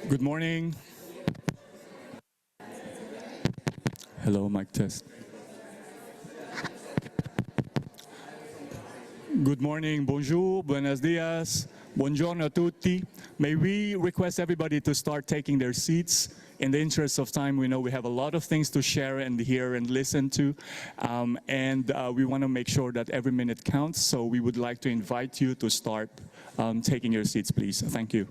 Good morning. Hello, mic test. Good morning, bonjour, buenos dias, buongiorno a tutti. May we request everybody to start taking their seats. In the interest of time, we know we have a lot of things to share and hear and listen to, and we want to make sure that every minute counts, so we would like to invite you to start taking your seats, please. Thank you.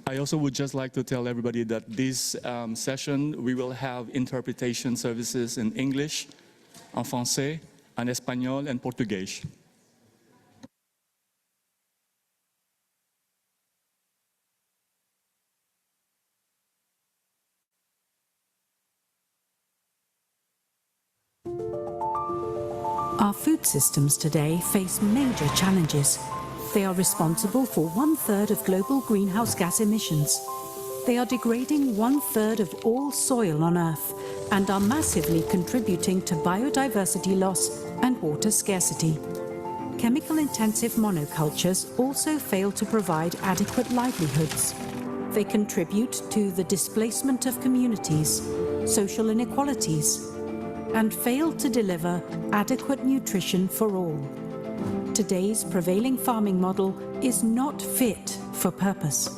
I also would just like to tell everybody that this session, we will have interpretation services in English, en français, en espagnol, and Portuguese. Our food systems today face major challenges. They are responsible for 1/3 of global greenhouse gas emissions. They are degrading 1/3 of all soil on Earth and are massively contributing to biodiversity loss and water scarcity. Chemical-intensive monocultures also fail to provide adequate livelihoods. They contribute to the displacement of communities, social inequalities, and fail to deliver adequate nutrition for all. Today's prevailing farming model is not fit for purpose,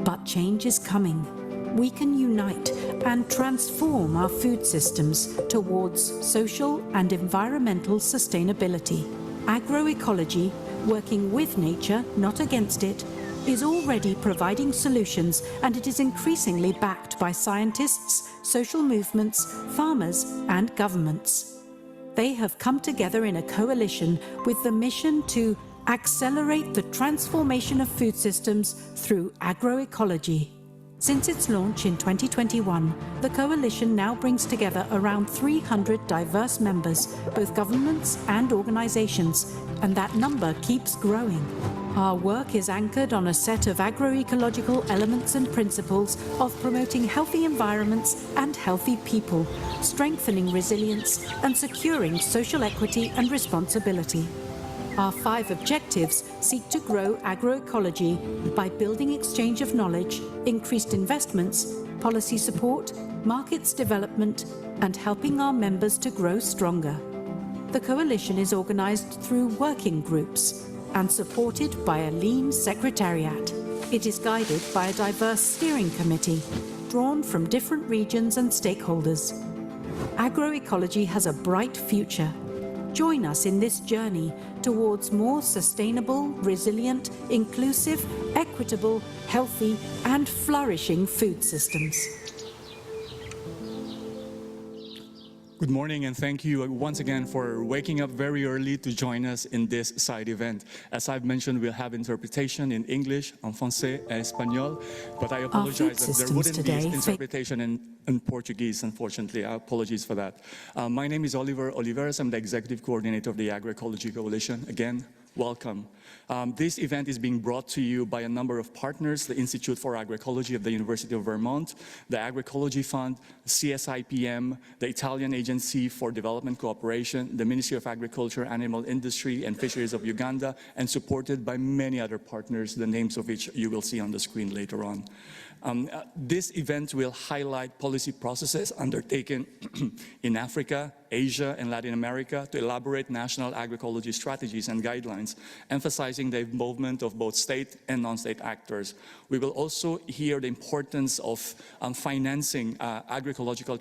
but change is coming. We can unite and transform our food systems towards social and environmental sustainability. Agroecology, working with nature, not against it, is already providing solutions, and it is increasingly backed by scientists, social movements, farmers, and governments. They have come together in a coalition with the mission to accelerate the transformation of food systems through agroecology. Since its launch in 2021, the coalition now brings together around 300 diverse members, both governments and organizations, and that number keeps growing. Our work is anchored on a set of agroecological elements and principles of promoting healthy environments and healthy people, strengthening resilience and securing social equity and responsibility. Our 5 objectives seek to grow agroecology by building exchange of knowledge, increased investments, policy support, markets development, and helping our members to grow stronger. The coalition is organized through working groups and supported by a lean secretariat. It is guided by a diverse steering committee, drawn from different regions and stakeholders. Agroecology has a bright future. Join us in this journey towards more sustainable, resilient, inclusive, equitable, healthy, and flourishing food systems. Good morning, and thank you once again for waking up very early to join us in this side event. As I've mentioned, we'll have interpretation in English, en français, and Espanol, but I apologize that there wouldn't be interpretation in Portuguese, unfortunately. Apologies for that. My name is Oliver Oliveras. I'm the Executive Coordinator of the Agroecology Coalition. Again, welcome. This event is being brought to you by a number of partners: the Institute for Agroecology of the University of Vermont, the Agroecology Fund, CSIPM, the Italian Agency for Development Cooperation, the Ministry of Agriculture, Animal Industry and Fisheries of Uganda, and supported by many other partners, the names of which you will see on the screen later on. This event will highlight policy processes undertaken in Africa, Asia, and Latin America to elaborate national agroecology strategies and guidelines, emphasizing the involvement of both state and non-state actors. We will also hear the importance of financing agroecological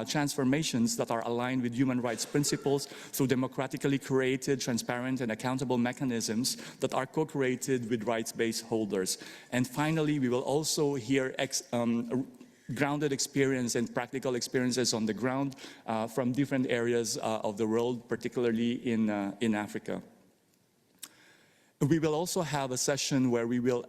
transformations that are aligned with human rights principles through democratically created, transparent, and accountable mechanisms that are co-created with rights-based holders. And finally, we will also hear grounded experience and practical experiences on the ground from different areas of the world, particularly in Africa. We will also have a session where we will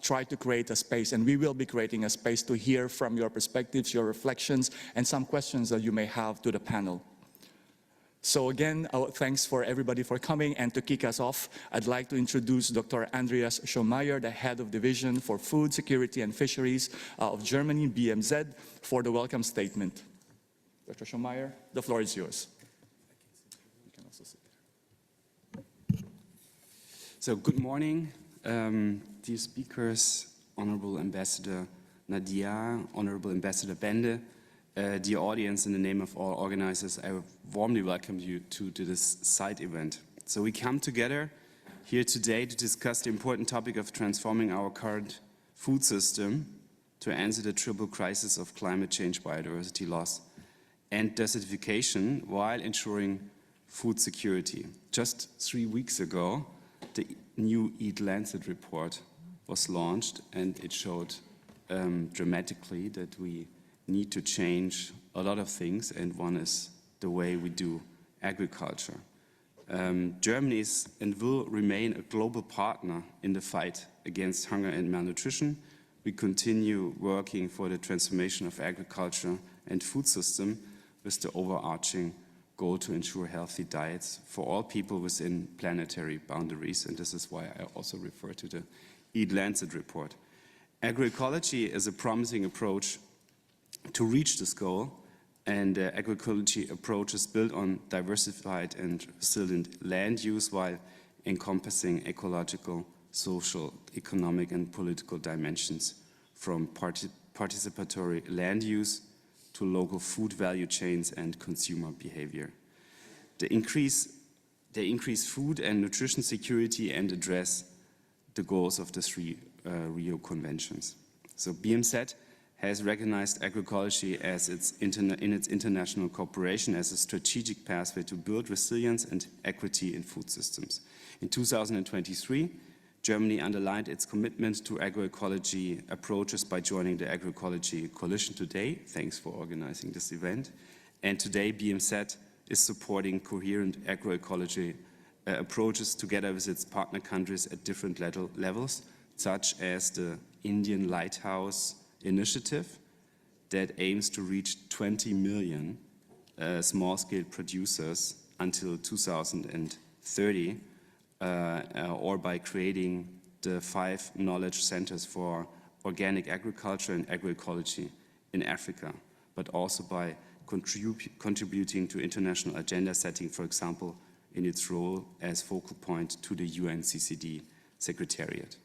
try to create a space, and we will be creating a space to hear from your perspectives, your reflections, and some questions that you may have to the panel. So again, thanks for everybody for coming, and to kick us off, I'd like to introduce Dr. Andreas Schomeyer, the Head of Division for Food Security and Fisheries of Germany, BMZ, for the welcome statement. Dr. Schomeyer, the floor is yours. You can also sit there. So good morning, dear speakers, Honorable Ambassador Nadia, Honorable Ambassador Bende, dear audience, in the name of all organizers, I warmly welcome you to this side event. So we come together here today to discuss the important topic of transforming our current food system to answer the triple crisis of climate change, biodiversity loss, and desertification while ensuring food security. Just 3 weeks ago, the new Eat Lancet report was launched, and it showed dramatically that we need to change a lot of things, and one is the way we do agriculture. Germany is and will remain a global partner in the fight against hunger and malnutrition. We continue working for the transformation of agriculture and food system with the overarching goal to ensure healthy diets for all people within planetary boundaries, and this is why I also refer to the Eat Lancet report. Agroecology is a promising approach to reach this goal, and agroecology approach is built on diversified and resilient land use while encompassing ecological, social, economic and political dimensions, from participatory land use to local food value chains and consumer behavior. They increase food and nutrition security and address the goals of the 3 Rio Conventions. So BMZ has recognized agroecology as in its international cooperation as a strategic pathway to build resilience and equity in food systems. In 2023, Germany underlined its commitment to agroecology approaches by joining the Agroecology Coalition today. Thanks for organizing this event. And today, BMZ is supporting coherent agroecology approaches together with its partner countries at different levels, such as the Indian Lighthouse Initiative that aims to reach 20 million small-scale producers until 2030, or by creating the 5 knowledge centers for organic agriculture and agroecology in Africa, but also by contributing to international agenda setting, for example, in its role as focal point to the UNCCD Secretariat.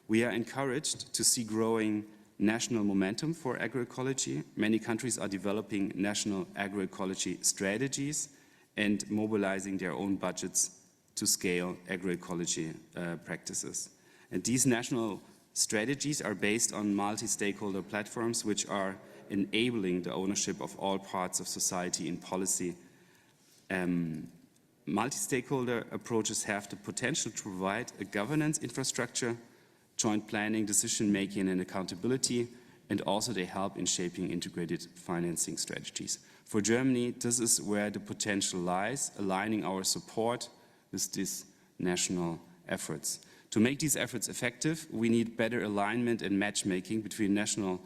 We are encouraged to see growing national momentum for agroecology. Many countries are developing national agroecology strategies and mobilizing their own budgets to scale agroecology practices. And these national strategies are based on multi-stakeholder platforms which are enabling the ownership of all parts of society in policy. Multi-stakeholder approaches have the potential to provide a governance infrastructure, joint planning, decision-making and accountability, and also they help in shaping integrated financing strategies. For Germany, this is where the potential lies, aligning our support with these national efforts. To make these efforts effective, we need better alignment and matchmaking between national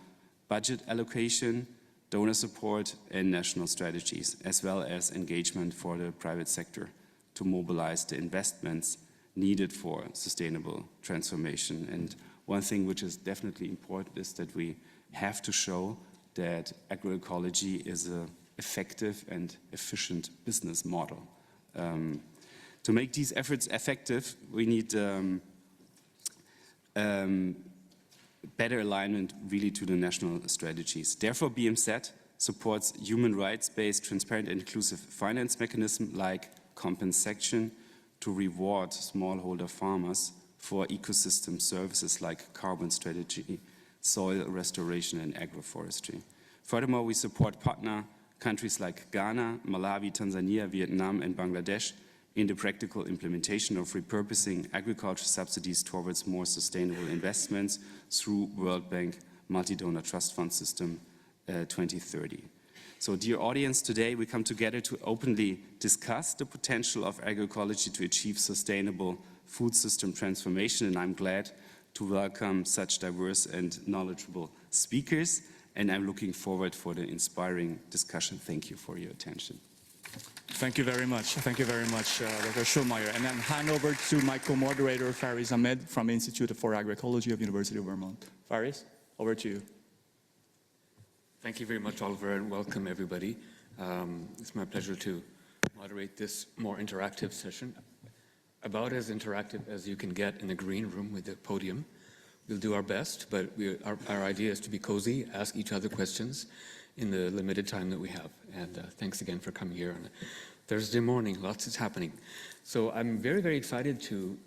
budget allocation, donor support, and national strategies, as well as engagement for the private sector to mobilize the investments needed for sustainable transformation. And one thing which is definitely important is that we have to show that agroecology is an effective and efficient business model. To make these efforts effective, we need better alignment really to the national strategies. Therefore, BMZ supports human rights-based, transparent and inclusive finance mechanisms like compensation to reward smallholder farmers for ecosystem services like carbon strategy, soil restoration and agroforestry. Furthermore, we support partner countries like Ghana, Malawi, Tanzania, Vietnam and Bangladesh in the practical implementation of repurposing agriculture subsidies towards more sustainable investments through World Bank Multi-Donor Trust Fund System 2030. So dear audience, today we come together to openly discuss the potential of agroecology to achieve sustainable food system transformation, and I'm glad to welcome such diverse and knowledgeable speakers, and I'm looking forward for the inspiring discussion. Thank you for your attention. Thank you very much. Thank you very much, Dr. Schulmeier. And then hand over to my co-moderator, Faris Ahmed from Institute for Agroecology of University of Vermont. Faris, over to you. Thank you very much, Oliver, and welcome everybody. It's my pleasure to moderate this more interactive session, about as interactive as you can get in a green room with a podium. We'll do our best, but our idea is to be cozy, ask each other questions in the limited time that we have. And thanks again for coming here on a Thursday morning. Lots is happening. So I'm very, very excited to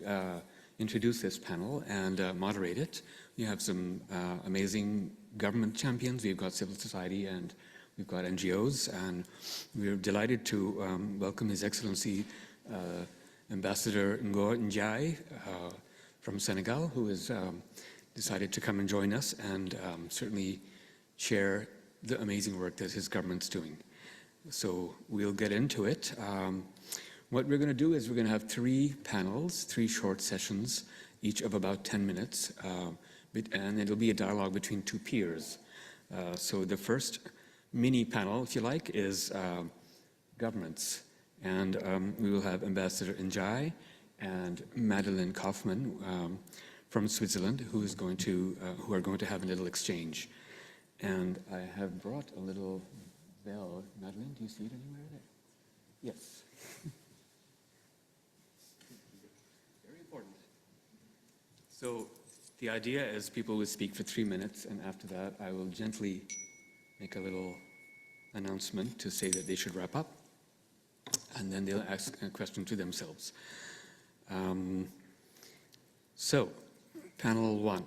introduce this panel and moderate it. We have some amazing government champions. We've got civil society and we've got NGOs, and we're delighted to welcome His Excellency Ambassador Ngor Njai from Senegal, who has decided to come and join us and certainly share the amazing work that his government's doing. So we'll get into it. What we're going to do is we're going to have 3 panels, 3 short sessions, each of about 10 minutes, and it'll be a dialogue between 2 peers. So the first mini panel, if you like, is governments. And we will have Ambassador Njai and Madeleine Kaufmann from Switzerland, who are going to have a little exchange. And I have brought a little bell. Madeleine, do you see it anywhere there? Yes. Very important. So the idea is people will speak for 3 minutes, and after that I will gently make a little announcement to say that they should wrap up, and then they'll ask a question to themselves. So, panel 1.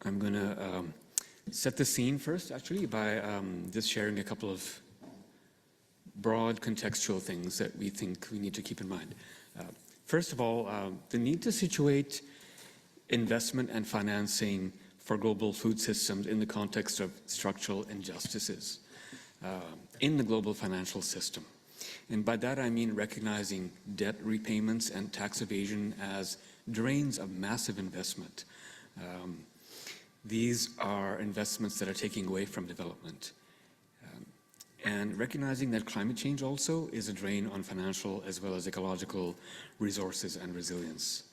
I'm going to set the scene first, actually, by just sharing a couple of broad contextual things that we think we need to keep in mind. First of all, the need to situate investment and financing for global food systems in the context of structural injustices in the global financial system. And by that I mean recognizing debt repayments and tax evasion as drains of massive investment. These are investments that are taking away from development. And recognizing that climate change also is a drain on financial as well as ecological resources and resilience.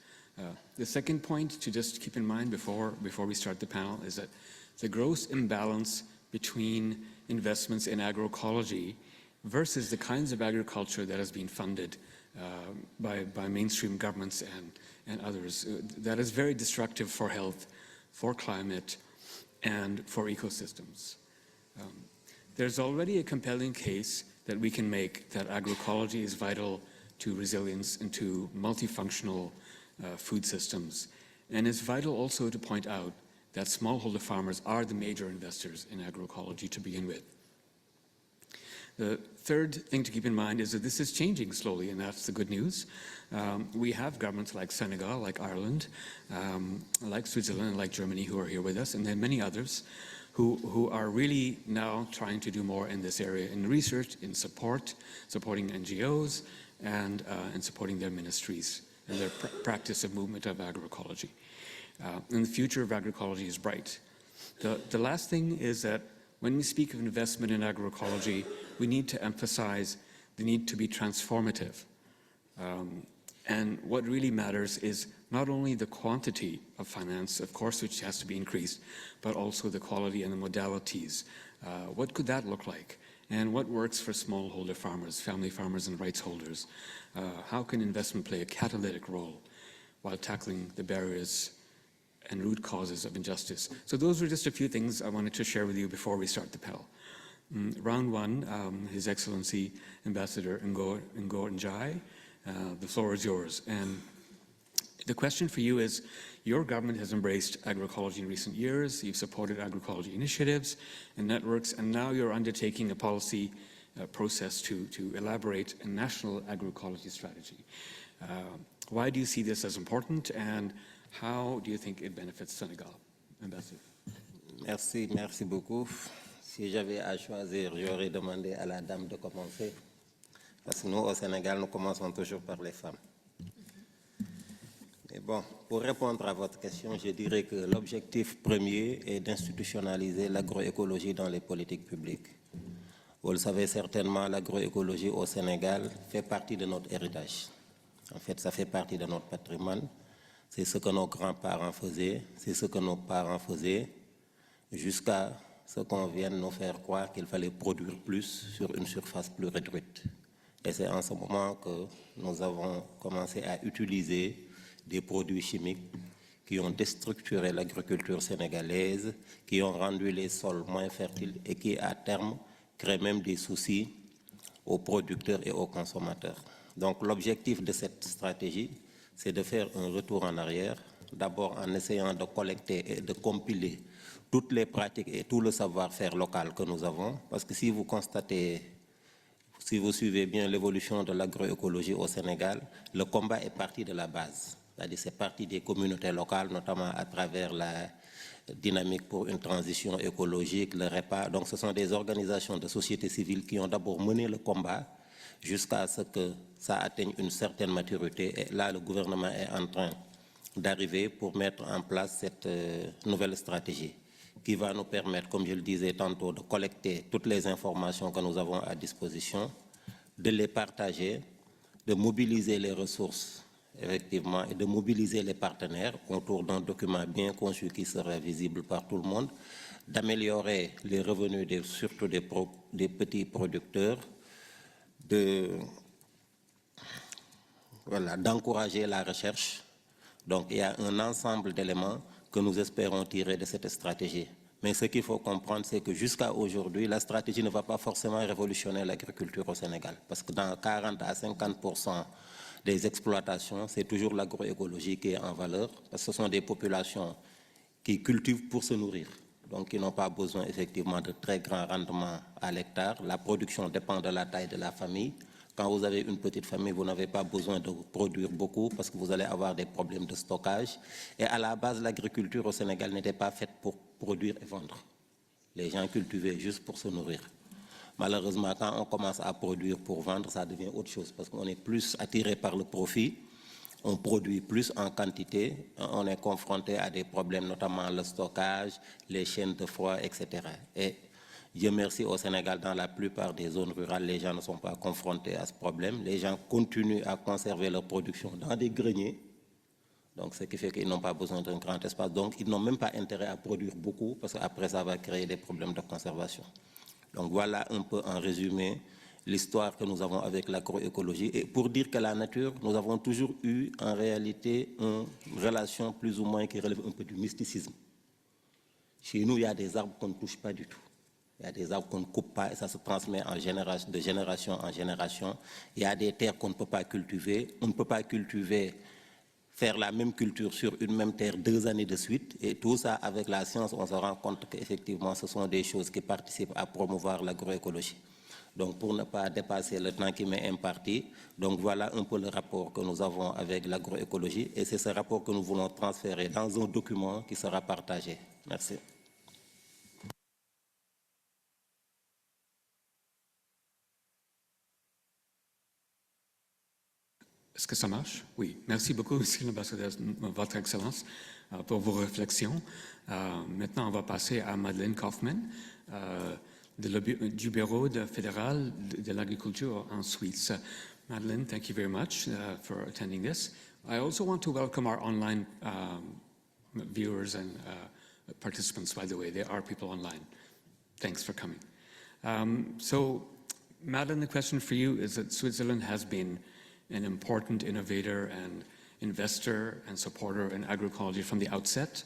The second point to just keep in mind before we start the panel is that the gross imbalance between investments in agroecology versus the kinds of agriculture that has been funded by mainstream governments and others, that is very destructive for health, for climate, and for ecosystems. There's already a compelling case that we can make that agroecology is vital to resilience and to multifunctional food systems. And it's vital also to point out that smallholder farmers are the major investors in agroecology to begin with. The third thing to keep in mind is that this is changing slowly, and that's the good news. We have governments like Senegal, like Ireland, like Switzerland, and like Germany who are here with us, and then many others who are really now trying to do more in this area in research, in supporting NGOs, and supporting their ministries and their practice of movement of agroecology. And the future of agroecology is bright. The last thing is that when we speak of investment in agroecology, we need to emphasize the need to be transformative. And what really matters is not only the quantity of finance, of course, which has to be increased, but also the quality and the modalities. What could that look like? And what works for smallholder farmers, family farmers, and rights holders? How can investment play a catalytic role while tackling the barriers and root causes of injustice? So those were just a few things I wanted to share with you before we start the panel. Round 1, His Excellency Ambassador Ngor Njai, the floor is yours. And the question for you is, your government has embraced agroecology in recent years, you've supported agroecology initiatives and networks, and now you're undertaking a policy process to elaborate a national agroecology strategy. Why do you see this as important, and how do you think it benefits Senegal? Ambassador. Merci beaucoup. Si j'avais à choisir, j'aurais demandé à la dame de commencer, parce que nous, au Sénégal, nous commençons toujours par les femmes. Et bon, pour répondre à votre question, je dirais que l'objectif premier est d'institutionnaliser l'agroécologie dans les politiques publiques. Vous le savez certainement, l'agroécologie au Sénégal fait partie de notre héritage. En fait, ça fait partie de notre patrimoine. C'est ce que nos grands-parents faisaient, c'est ce que nos parents faisaient, jusqu'à ce qu'on vienne nous faire croire qu'il fallait produire plus sur une surface plus réduite. Et c'est en ce moment que nous avons commencé à utiliser des produits chimiques qui ont déstructuré l'agriculture sénégalaise, qui ont rendu les sols moins fertiles et qui, à terme, créent même des soucis aux producteurs et aux consommateurs. Donc l'objectif de cette stratégie, c'est de faire un retour en arrière, d'abord en essayant de collecter et de compiler toutes les pratiques et tout le savoir-faire local que nous avons, parce que si vous constatez, si vous suivez bien l'évolution de l'agroécologie au Sénégal, le combat est parti de la base. C'est-à-dire c'est parti des communautés locales, notamment à travers la dynamique pour une transition écologique, le REPA. Donc ce sont des organisations de société civile qui ont d'abord mené le combat jusqu'à ce que ça atteigne une certaine maturité. Et là, le gouvernement est en train d'arriver pour mettre en place cette nouvelle stratégie qui va nous permettre, comme je le disais tantôt, de collecter toutes les informations que nous avons à disposition, de les partager, de mobiliser les ressources, effectivement, et de mobiliser les partenaires autour d'un document bien conçu qui sera visible par tout le monde, d'améliorer les revenus surtout des petits producteurs, d'encourager la recherche. Donc il y a un ensemble d'éléments que nous espérons tirer de cette stratégie. Mais ce qu'il faut comprendre, c'est que jusqu'à aujourd'hui, la stratégie ne va pas forcément révolutionner l'agriculture au Sénégal. Parce que dans 40 à 50% des exploitations, c'est toujours l'agroécologie qui est en valeur. Parce que ce sont des populations qui cultivent pour se nourrir. Donc ils n'ont pas besoin effectivement de très grands rendements à l'hectare. La production dépend de la taille de la famille. Quand vous avez une petite famille, vous n'avez pas besoin de produire beaucoup parce que vous allez avoir des problèmes de stockage. Et à la base, l'agriculture au Sénégal n'était pas faite pour produire et vendre. Les gens cultivaient juste pour se nourrir. Malheureusement, quand on commence à produire pour vendre, ça devient autre chose parce qu'on est plus attiré par le profit, on produit plus en quantité, on est confronté à des problèmes, notamment le stockage, les chaînes de froid, etc. Et Dieu merci, au Sénégal, dans la plupart des zones rurales, les gens ne sont pas confrontés à ce problème. Les gens continuent à conserver leur production dans des greniers. Donc, ce qui fait qu'ils n'ont pas besoin d'un grand espace. Donc, ils n'ont même pas intérêt à produire beaucoup parce qu'après, ça va créer des problèmes de conservation. Donc, voilà un peu en résumé l'histoire que nous avons avec l'agroécologie. Et pour dire que la nature, nous avons toujours eu en réalité une relation plus ou moins qui relève un peu du mysticisme. Chez nous, il y a des arbres qu'on ne touche pas du tout. Il y a des arbres qu'on ne coupe pas et ça se transmet de génération en génération. Il y a des terres qu'on ne peut pas cultiver. On ne peut pas cultiver, faire la même culture sur une même terre 2 années de suite. Et tout ça, avec la science, on se rend compte qu'effectivement, ce sont des choses qui participent à promouvoir l'agroécologie. Donc, pour ne pas dépasser le temps qui m'est imparti, donc voilà un peu le rapport que nous avons avec l'agroécologie. Et c'est ce rapport que nous voulons transférer dans un document qui sera partagé. Merci. Est-ce que ça marche? Oui. Merci beaucoup, Monsieur l'ambassadeur, Votre Excellence, pour vos réflexions. Maintenant, on va passer à Madeleine Kaufmann, du Bureau fédéral de l'agriculture en Suisse. Madeleine, thank you very much for attending this. I also want to welcome our online viewers and participants, by the way. There are people online. Thanks for coming. So, Madeleine, the question for you is that Switzerland has been an important innovator and investor and supporter in agroecology from the outset.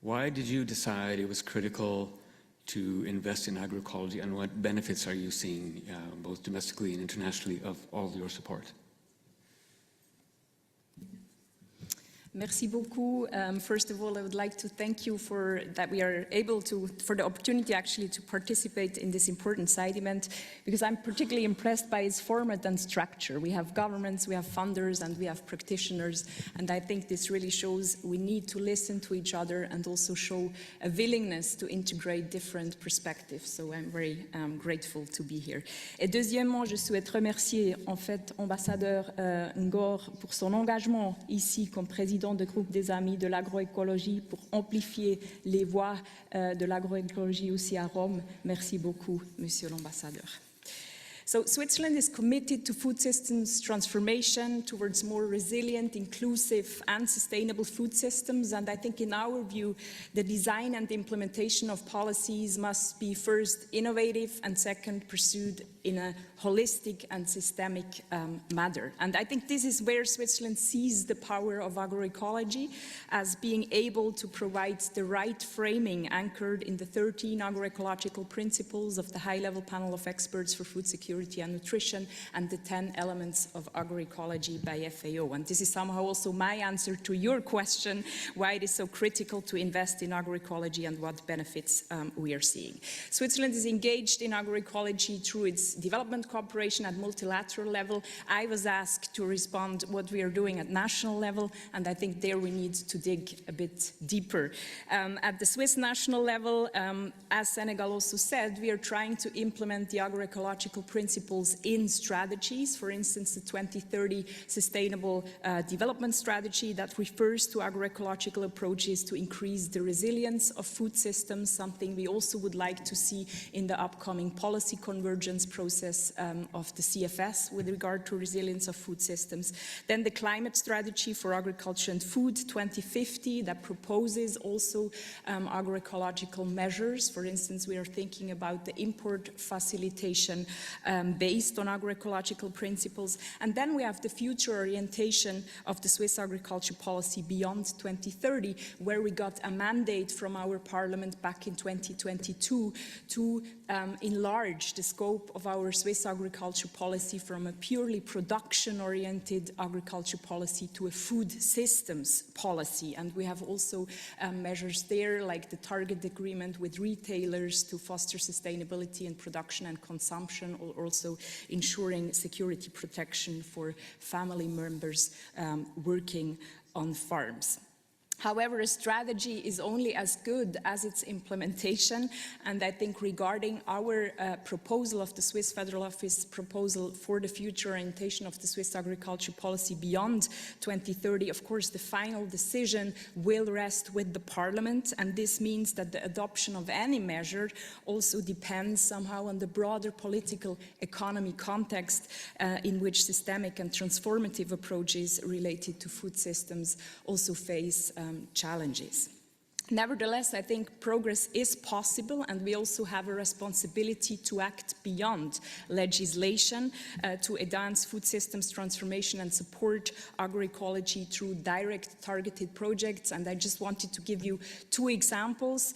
Why did you decide it was critical to invest in agroecology, and what benefits are you seeing, both domestically and internationally, of all your support? Merci beaucoup. First of all, I would like to thank you for the opportunity actually to participate in this important side event, because I'm particularly impressed by its format and structure. We have governments, we have funders, and we have practitioners, and I think this really shows we need to listen to each other and also show a willingness to integrate different perspectives. So I'm very grateful to be here. Et deuxièmement, je souhaite remercier en fait ambassadeur Ngor pour son engagement ici comme président de groupe des amis de l'agroécologie pour amplifier les voix de l'agroécologie aussi à Rome. Merci beaucoup, Monsieur l'ambassadeur. So Switzerland is committed to food systems transformation towards more resilient, inclusive and sustainable food systems. And I think in our view, the design and implementation of policies must be first innovative and second pursued in a holistic and systemic manner. And I think this is where Switzerland sees the power of agroecology as being able to provide the right framing anchored in the 13 agroecological principles of the high-level panel of experts for food security and nutrition and the 10 elements of agroecology by FAO. And this is somehow also my answer to your question, why it is so critical to invest in agroecology and what benefits we are seeing. Switzerland is engaged in agroecology through its development cooperation at multilateral level. I was asked to respond what we are doing at national level, and I think there we need to dig a bit deeper. At the Swiss national level, as Senegal also said, we are trying to implement the agroecological principles in strategies. For instance, the 2030 Sustainable Development Strategy that refers to agroecological approaches to increase the resilience of food systems, something we also would like to see in the upcoming policy convergence process of the CFS with regard to resilience of food systems. Then the climate strategy for agriculture and food 2050 that proposes also agroecological measures. For instance, we are thinking about the import facilitation based on agroecological principles. And then we have the future orientation of the Swiss agriculture policy beyond 2030, where we got a mandate from our parliament back in 2022 to enlarge the scope of our Swiss agriculture policy from a purely production-oriented agriculture policy to a food systems policy. And we have also measures there like the target agreement with retailers to foster sustainability in production and consumption, or also ensuring security protection for family members working on farms. However, a strategy is only as good as its implementation, and I think regarding our proposal of the Swiss Federal Office proposal for the future orientation of the Swiss agriculture policy beyond 2030, of course, the final decision will rest with the Parliament, and this means that the adoption of any measure also depends somehow on the broader political economy context in which systemic and transformative approaches related to food systems also face challenges. Nevertheless, I think progress is possible, and we also have a responsibility to act beyond legislation to advance food systems transformation and support agroecology through direct targeted projects. And I just wanted to give you two examples.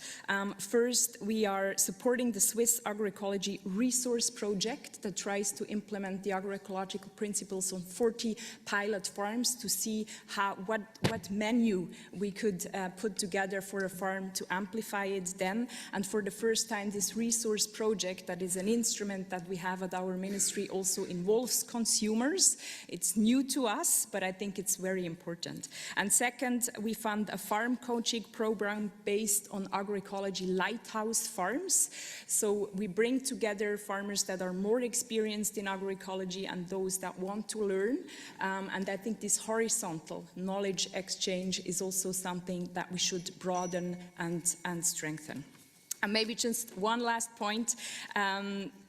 First, we are supporting the Swiss Agroecology Resource Project that tries to implement the agroecological principles on 40 pilot farms to see what menu we could put together for a farm to amplify it then. And for the first time, this resource project, that is an instrument that we have at our ministry, also involves consumers. It's new to us, but I think it's very important. And second, we fund a farm coaching program based on agroecology lighthouse farms. So we bring together farmers that are more experienced in agroecology and those that want to learn. And I think this horizontal knowledge exchange is also something that we should broaden and strengthen. And maybe just one last point.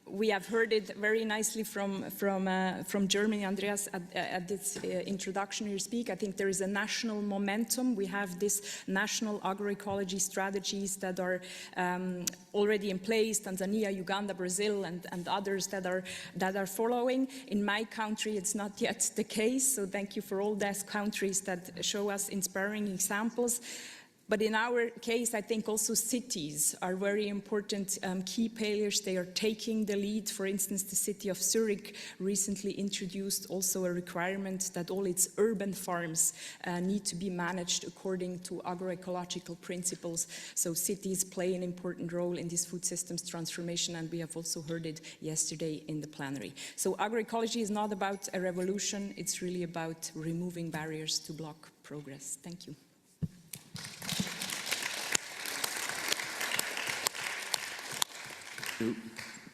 We have heard it very nicely from Germany, Andreas, at this introductory speak. I think there is a national momentum. We have this national agroecology strategies that are already in place, Tanzania, Uganda, Brazil, and others that are following. In my country, it's not yet the case, so thank you for all those countries that show us inspiring examples. But in our case, I think also cities are very important key players. They are taking the lead. For instance, the city of Zurich recently introduced also a requirement that all its urban farms need to be managed according to agroecological principles. So cities play an important role in this food systems transformation, and we have also heard it yesterday in the plenary. So agroecology is not about a revolution, it's really about removing barriers to block progress. Thank you.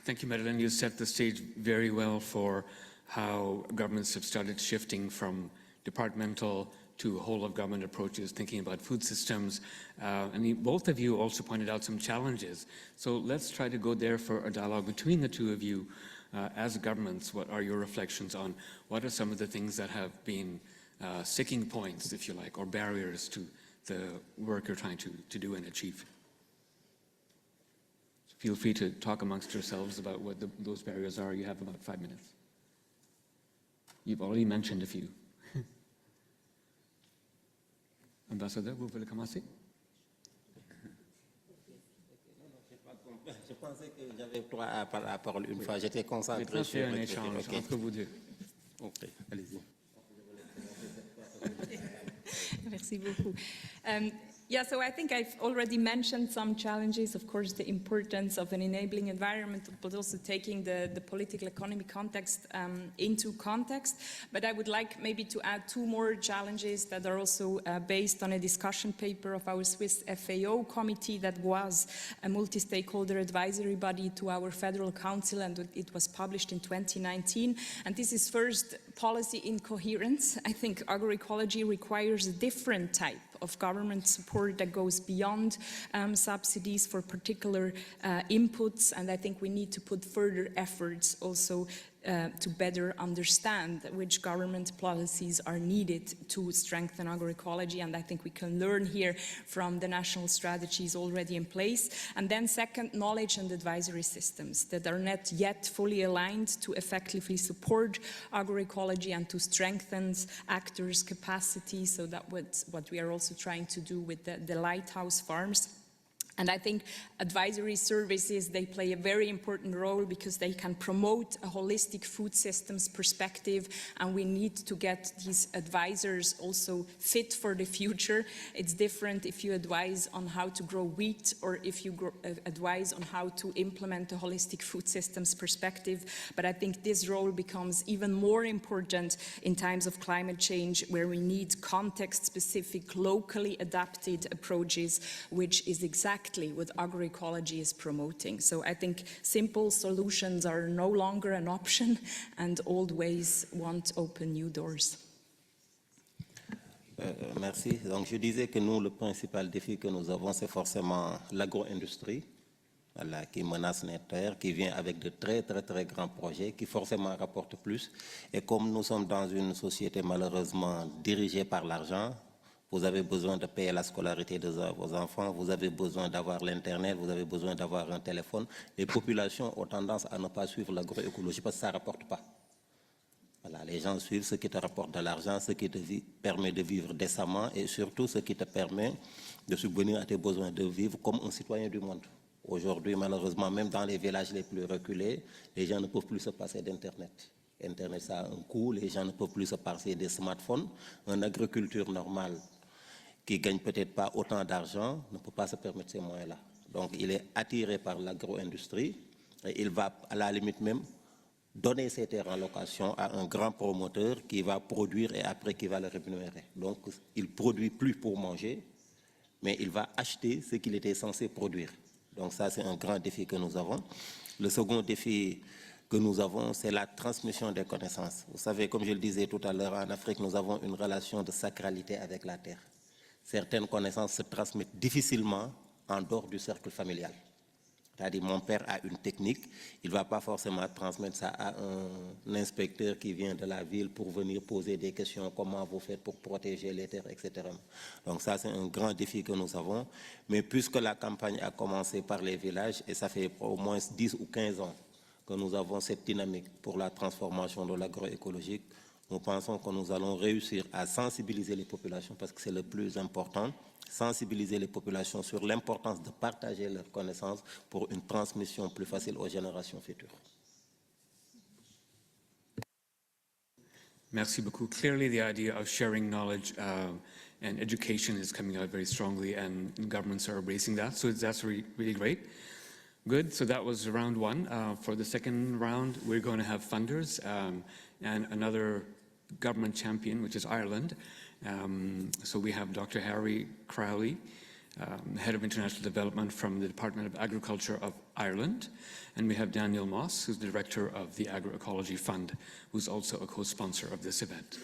Thank you, Madeleine. You set the stage very well for how governments have started shifting from departmental to whole-of-government approaches, thinking about food systems. And both of you also pointed out some challenges. So let's try to go there for a dialogue between the two of you. As governments, what are your reflections on what are some of the things that have been sticking points, if you like, or barriers to the work you're trying to do and achieve? Feel free to talk amongst yourselves about what those barriers are. You have about 5 minutes. You've already mentioned a few. Ambassadeur, vous voulez commencer? Je pensais que j'avais droit à la parole une fois. J'étais concentré sur un échange entre vous deux. Ok, allez-y. Merci beaucoup. Yeah, so I think I've already mentioned some challenges, of course, the importance of an enabling environment, but also taking the political economy context into context. But I would like maybe to add two more challenges that are also based on a discussion paper of our Swiss FAO committee that was a multi-stakeholder advisory body to our Federal Council, and it was published in 2019. And this is first policy incoherence. I think agroecology requires a different type of government support that goes beyond subsidies for particular inputs, and I think we need to put further efforts also to better understand which government policies are needed to strengthen agroecology, and I think we can learn here from the national strategies already in place. And then second, knowledge and advisory systems that are not yet fully aligned to effectively support agroecology and to strengthen actors' capacity, so that what we are also trying to do with the lighthouse farms. And I think advisory services, they play a very important role because they can promote a holistic food systems perspective, and we need to get these advisors also fit for the future. It's different if you advise on how to grow wheat or if you advise on how to implement a holistic food systems perspective. But I think this role becomes even more important in times of climate change, where we need context-specific, locally adapted approaches, which is exactly what agroecology is promoting. So I think simple solutions are no longer an option, and old ways won't open new doors. Merci. Donc je disais que nous, le principal défi que nous avons, c'est forcément l'agro-industrie, voilà, qui menace notre terre, qui vient avec de très grands projets, qui forcément rapportent plus. Et comme nous sommes dans une société malheureusement dirigée par l'argent, vous avez besoin de payer la scolarité de vos enfants, vous avez besoin d'avoir l'Internet, vous avez besoin d'avoir un téléphone. Les populations ont tendance à ne pas suivre l'agroécologie parce que ça ne rapporte pas. Voilà, les gens suivent ce qui te rapporte de l'argent, ce qui te permet de vivre décemment et surtout ce qui te permet de subvenir à tes besoins de vivre comme un citoyen du monde. Aujourd'hui, malheureusement, même dans les villages les plus reculés, les gens ne peuvent plus se passer d'Internet. Internet, ça a un coût, les gens ne peuvent plus se passer des smartphones. Une agriculture normale qui ne gagne peut-être pas autant d'argent ne peut pas se permettre ces moyens-là. Donc, il est attiré par l'agro-industrie et il va, à la limite même, donner ses terres en location à un grand promoteur qui va produire et après qui va le rémunérer. Donc, il ne produit plus pour manger, mais il va acheter ce qu'il était censé produire. Donc, ça, c'est un grand défi que nous avons. Le second défi que nous avons, c'est la transmission des connaissances. Vous savez, comme je le disais tout à l'heure, en Afrique, nous avons une relation de sacralité avec la terre. Certaines connaissances se transmettent difficilement en dehors du cercle familial. C'est-à-dire, mon père a une technique, il ne va pas forcément transmettre ça à un inspecteur qui vient de la ville pour venir poser des questions, comment vous faites pour protéger les terres, etc. Donc ça, c'est un grand défi que nous avons. Mais puisque la campagne a commencé par les villages, et ça fait au moins 10 ou 15 ans que nous avons cette dynamique pour la transformation de l'agroécologique, Nous pensons que nous allons réussir à sensibiliser les populations parce que c'est le plus important, sensibiliser les populations sur l'importance de partager leurs connaissances pour une transmission plus facile aux générations futures. Merci beaucoup. Clearly, the idea of sharing knowledge and education is coming out very strongly, and governments are embracing that. So that's really great. Good. So that was round one. For the second round, we're going to have funders and another government champion, which is Ireland. So we have Dr. Harry Crowley, Head of International Development from the Department of Agriculture of Ireland. And we have Daniel Moss, who's the Director of the Agroecology Fund, who's also a co-sponsor of this event.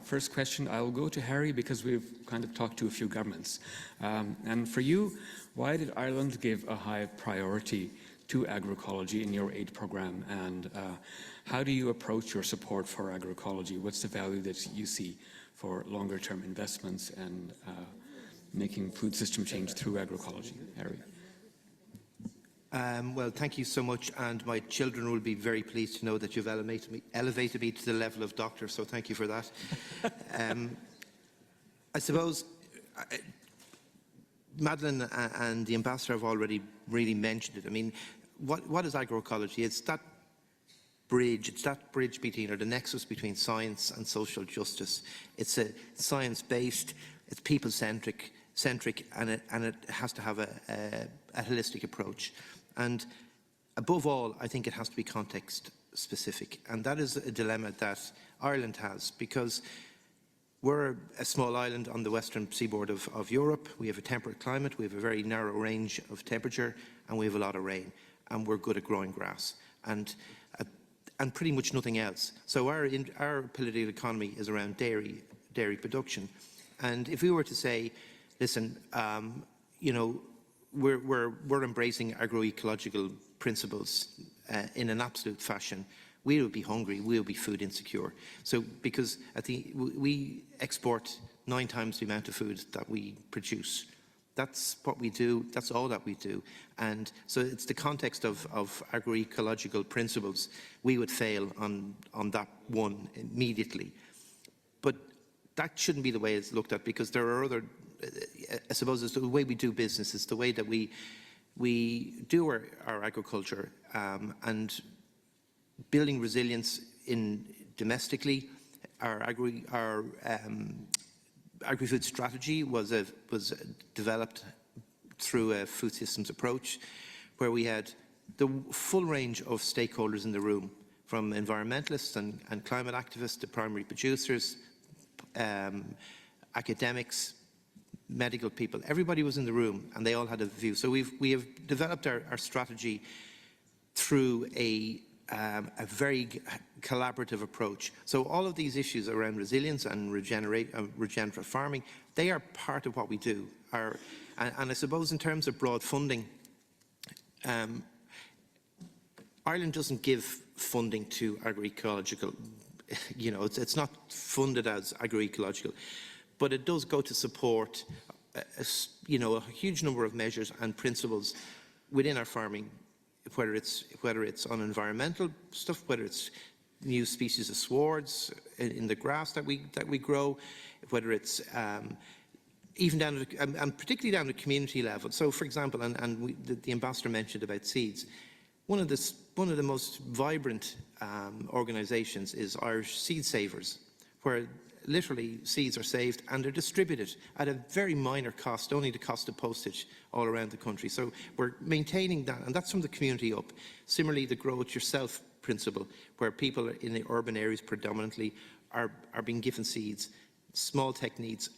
First question, I'll go to Harry because we've kind of talked to a few governments. And for you, why did Ireland give a high priority to agroecology in your aid program? And how do you approach your support for agroecology? What's the value that you see for longer term investments and making food system change through agroecology? Harry. Well, thank you so much, and my children will be very pleased to know that you've elevated me to the level of doctor, so thank you for that. I suppose Madeleine and the Ambassador have already really mentioned it. I mean, what is agroecology? It's that bridge between, or the nexus between science and social justice. It's a science-based, it's people-centric, and it has to have a holistic approach. And above all, I think it has to be context-specific. And that is a dilemma that Ireland has, because we're a small island on the western seaboard of Europe. We have a temperate climate, we have a very narrow range of temperature, and we have a lot of rain. And we're good at growing grass, and pretty much nothing else. So our political economy is around dairy production. And if we were to say, listen, you know, we're embracing agroecological principles in an absolute fashion, we will be hungry, we will be food insecure. So because we export 9 times the amount of food that we produce. That's what we do, that's all that we do. And so it's the context of agroecological principles. We would fail on that one immediately. But that shouldn't be the way it's looked at, because there are other, I suppose it's the way we do business, it's the way that we do our agriculture, and building resilience domestically. Our agri-food strategy was developed through a food systems approach, where we had the full range of stakeholders in the room, from environmentalists and climate activists to primary producers, academics, medical people. Everybody was in the room and they all had a view. So we have developed our strategy through a very collaborative approach. So all of these issues around resilience and regenerative farming, they are part of what we do. And I suppose in terms of broad funding, Ireland doesn't give funding to agroecological, you know, it's not funded as agroecological, but it does go to support, you know, a huge number of measures and principles within our farming, whether it's on environmental stuff, whether it's new species of swords in the grass that we grow, whether it's even down to, and particularly down to community level. So, for example, the ambassador mentioned about seeds. One of the most vibrant organisations is Irish Seed Savers, where literally seeds are saved and they're distributed at a very minor cost, only the cost of postage all around the country. So we're maintaining that, and that's from the community up. Similarly, the Grow It Yourself principle, where people in the urban areas predominantly are being given seeds, small techniques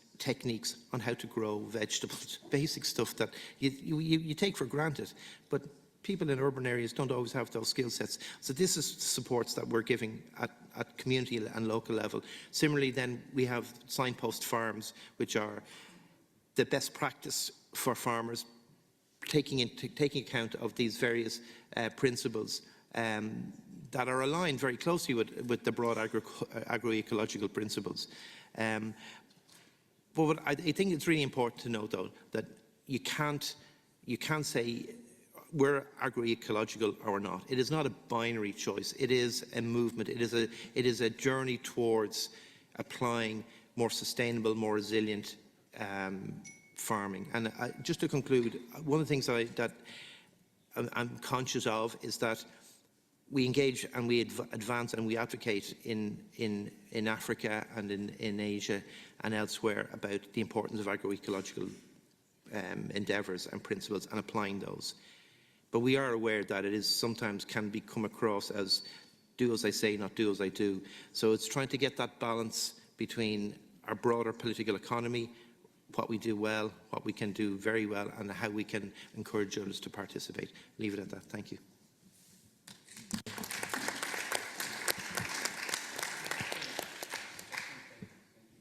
on how to grow vegetables, basic stuff that you take for granted, but people in urban areas don't always have those skill sets. So this is supports that we're giving at community and local level. Similarly, then we have signpost farms, which are the best practice for farmers, taking account of these various principles that are aligned very closely with the broad agroecological principles. But I think it's really important to note, though, that you can't say we're agroecological or not. It is not a binary choice. It is a movement. It is a journey towards applying more sustainable, more resilient farming. And just to conclude, one of the things that I'm conscious of is that we engage and we advance and we advocate in Africa and in Asia and elsewhere about the importance of agroecological endeavours and principles and applying those. But we are aware that it is sometimes can come across as do as I say, not do as I do. So it's trying to get that balance between our broader political economy, what we do well, what we can do very well, and how we can encourage others to participate. Leave it at that. Thank you.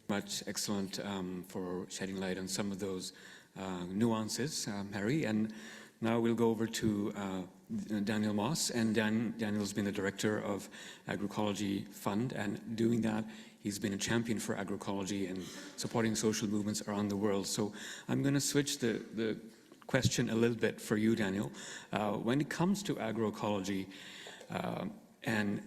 Much excellent for shedding light on some of those nuances, Harry. And now we'll go over to Daniel Moss. And Daniel's been the director of Agroecology Fund, and doing that, he's been a champion for agroecology and supporting social movements around the world. So I'm going to switch the question a little bit for you, Daniel. When it comes to agroecology and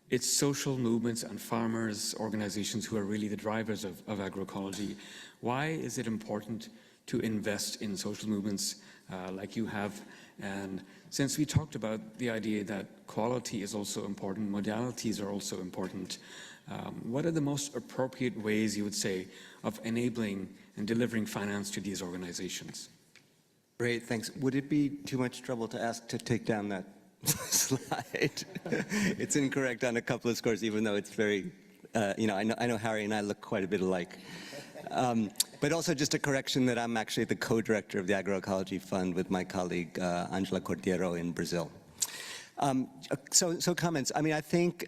its social movements and farmers, organizations who are really the drivers of agroecology, why is it important to invest in social movements like you have? And since we talked about the idea that quality is also important, modalities are also important, what are the most appropriate ways, you would say, of enabling and delivering finance to these organizations? Great, thanks. Would it be too much trouble to ask to take down that slide? It's incorrect on a couple of scores, even though it's very, I know Harry and I look quite a bit alike. But also just a correction that I'm actually the co-director of the Agroecology Fund with my colleague Angela Cordeiro in Brazil. So comments. I mean, I think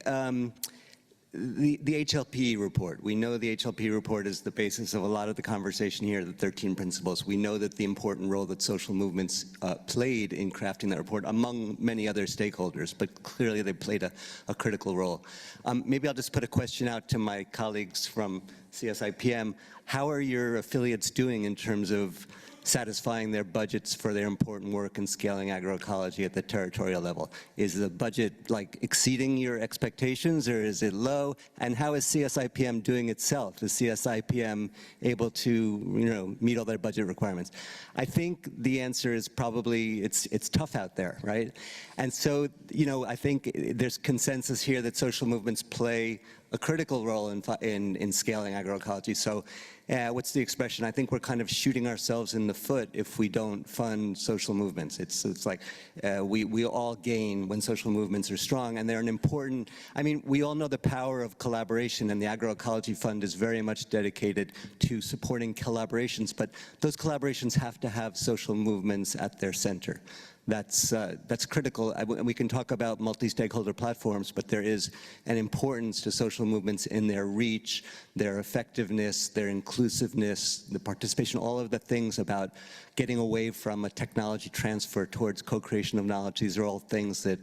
the HLP report, we know the HLP report is the basis of a lot of the conversation here, the 13 principles. We know that the important role that social movements played in crafting that report, among many other stakeholders, but clearly they played a critical role. Maybe I'll just put a question out to my colleagues from CSIPM. How are your affiliates doing in terms of satisfying their budgets for their important work in scaling agroecology at the territorial level? Is the budget like exceeding your expectations, or is it low? And how is CSIPM doing itself? Is CSIPM able to, meet all their budget requirements? I think the answer is probably it's tough out there, right? And so, I think there's consensus here that social movements play a critical role in scaling agroecology. So what's the expression? I think we're kind of shooting ourselves in the foot if we don't fund social movements. It's like we all gain when social movements are strong, and they're an important, we all know the power of collaboration, and the Agroecology Fund is very much dedicated to supporting collaborations, but those collaborations have to have social movements at their center. That's critical. We can talk about multi-stakeholder platforms, but there is an importance to social movements in their reach, their effectiveness, their inclusiveness, the participation, all of the things about getting away from a technology transfer towards co-creation of knowledge. These are all things that